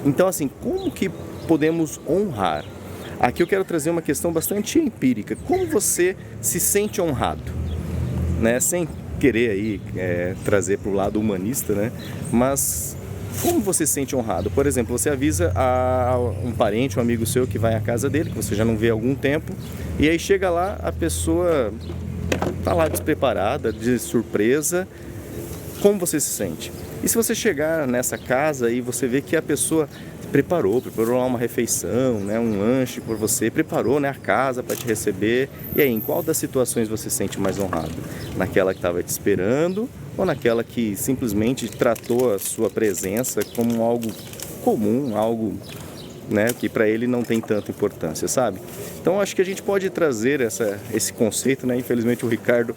Então, assim, como que podemos honrar? Aqui eu quero trazer uma questão bastante empírica. Como você se sente honrado? Né? Sem querer aí trazer para o lado humanista, né? Mas como você se sente honrado? Por exemplo, você avisa a um parente, um amigo seu que vai à casa dele, que você já não vê há algum tempo, e aí chega lá, a pessoa está lá despreparada, de surpresa. Como você se sente? E se você chegar nessa casa e você vê que a pessoa preparou lá uma refeição, né, um lanche por você, preparou, né, a casa para te receber, e aí, em qual das situações você se sente mais honrado? Naquela que estava te esperando ou naquela que simplesmente tratou a sua presença como algo comum, algo, né, que para ele não tem tanta importância, sabe? Então acho que a gente pode trazer esse conceito, né? Infelizmente o Ricardo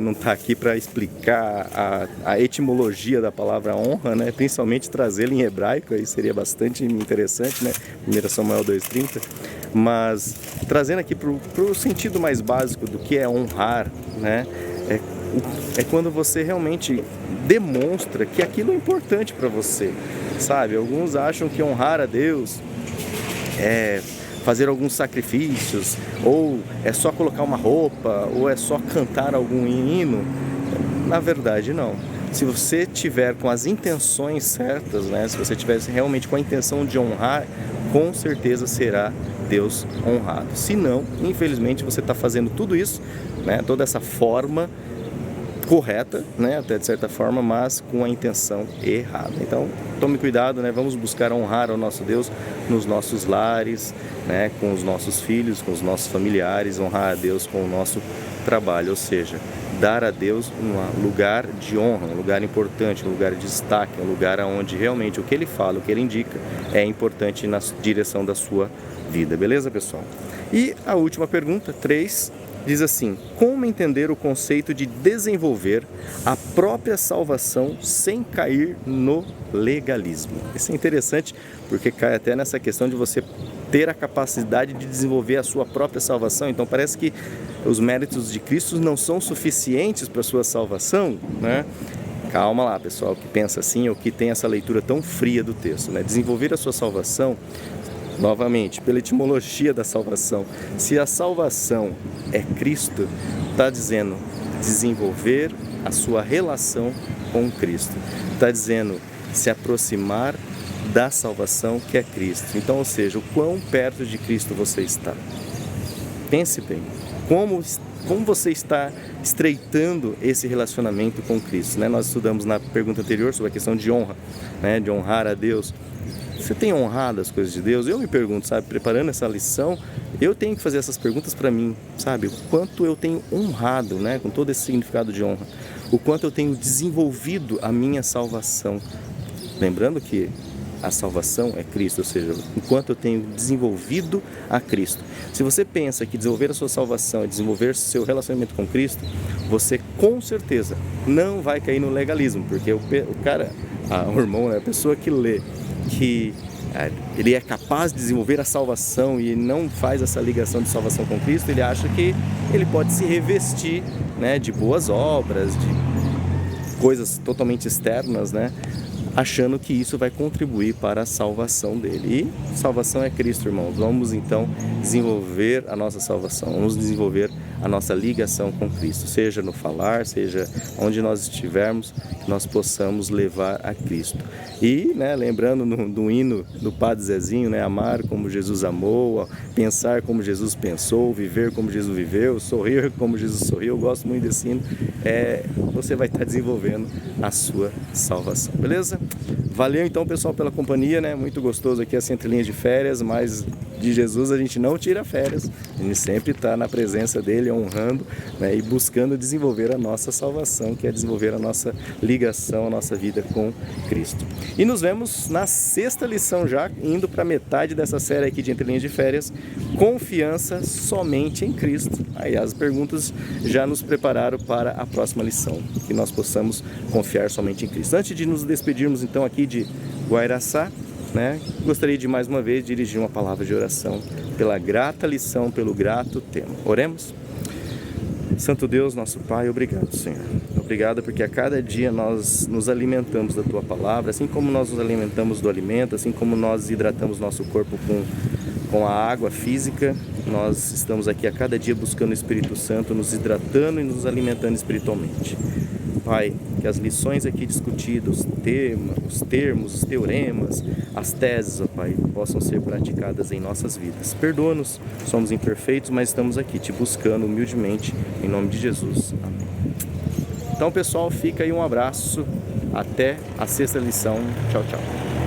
não está aqui para explicar a etimologia da palavra honra, né? Principalmente trazê-la em hebraico, aí seria bastante interessante, né? 1 Samuel 2,30, mas trazendo aqui para o sentido mais básico do que é honrar, né? É quando você realmente demonstra que aquilo é importante para você, sabe? Alguns acham que honrar a Deus é fazer alguns sacrifícios, ou é só colocar uma roupa, ou é só cantar algum hino. Na verdade, não. Se você tiver com as intenções certas, né? Se você tiver realmente com a intenção de honrar, com certeza será Deus honrado. Se não, infelizmente, você está fazendo tudo isso, né? Toda essa forma correta, né, até de certa forma, mas com a intenção errada. Então, tome cuidado, né? Vamos buscar honrar ao nosso Deus nos nossos lares, né, com os nossos filhos, com os nossos familiares, honrar a Deus com o nosso trabalho, ou seja, dar a Deus um lugar de honra, um lugar importante, um lugar de destaque, um lugar onde realmente o que Ele fala, o que Ele indica é importante na direção da sua vida, beleza, pessoal? E a última pergunta, 3, diz assim: como entender o conceito de desenvolver a própria salvação sem cair no legalismo? Isso é interessante porque cai até nessa questão de você ter a capacidade de desenvolver a sua própria salvação. Então parece que os méritos de Cristo não são suficientes para a sua salvação, né? Calma lá, pessoal, que pensa assim ou que tem essa leitura tão fria do texto, né? Desenvolver a sua salvação, novamente, pela etimologia da salvação, se a salvação é Cristo, está dizendo desenvolver a sua relação com Cristo. Está dizendo se aproximar da salvação que é Cristo. Então, ou seja, o quão perto de Cristo você está. Pense bem, como você está estreitando esse relacionamento com Cristo, né? Nós estudamos na pergunta anterior sobre a questão de honra, né? De honrar a Deus. Você tem honrado as coisas de Deus? Eu me pergunto, sabe, preparando essa lição, eu tenho que fazer essas perguntas para mim, sabe? O quanto eu tenho honrado, né, com todo esse significado de honra. o quanto eu tenho desenvolvido a minha salvação. Lembrando que a salvação é Cristo, ou seja, o quanto eu tenho desenvolvido a Cristo. Se você pensa que desenvolver a sua salvação é desenvolver seu relacionamento com Cristo, você com certeza não vai cair no legalismo, porque o irmão, a pessoa que lê que ele é capaz de desenvolver a salvação e não faz essa ligação de salvação com Cristo, ele acha que ele pode se revestir, né, de boas obras, de coisas totalmente externas, né, achando que isso vai contribuir para a salvação dele. E salvação é Cristo, irmãos. Vamos então desenvolver a nossa salvação, vamos desenvolver a nossa ligação com Cristo, seja no falar, seja onde nós estivermos, que nós possamos levar a Cristo. E, né, lembrando do hino do Padre Zezinho, né, amar como Jesus amou, pensar como Jesus pensou, viver como Jesus viveu, sorrir como Jesus sorriu. Eu gosto muito desse hino. Você vai estar desenvolvendo a sua salvação, beleza? Valeu então, pessoal, pela companhia, né? Muito gostoso aqui as Entre Linhas de Férias, mas de Jesus a gente não tira férias, a gente sempre está na presença dele, honrando, né, e buscando desenvolver a nossa salvação, que é desenvolver a nossa ligação, a nossa vida com Cristo. E nos vemos na 6ª lição já, indo para metade dessa série aqui de Entre Linhas de Férias, confiança somente em Cristo. Aí as perguntas já nos prepararam para a próxima lição, que nós possamos confiar somente em Cristo. Antes de nos despedirmos então aqui de Guairaçá, né, gostaria de mais uma vez dirigir uma palavra de oração pela grata lição, pelo grato tema. Oremos? Santo Deus, nosso Pai, obrigado, Senhor. Obrigado porque a cada dia nós nos alimentamos da Tua Palavra, assim como nós nos alimentamos do alimento, assim como nós hidratamos nosso corpo com a água física, nós estamos aqui a cada dia buscando o Espírito Santo, nos hidratando e nos alimentando espiritualmente. Pai, que as lições aqui discutidas, os termos, os teoremas, as teses, ó Pai, possam ser praticadas em nossas vidas. Perdoa-nos, somos imperfeitos, mas estamos aqui te buscando humildemente, em nome de Jesus. Amém. Então, pessoal, fica aí um abraço. Até a 6ª lição. Tchau, tchau.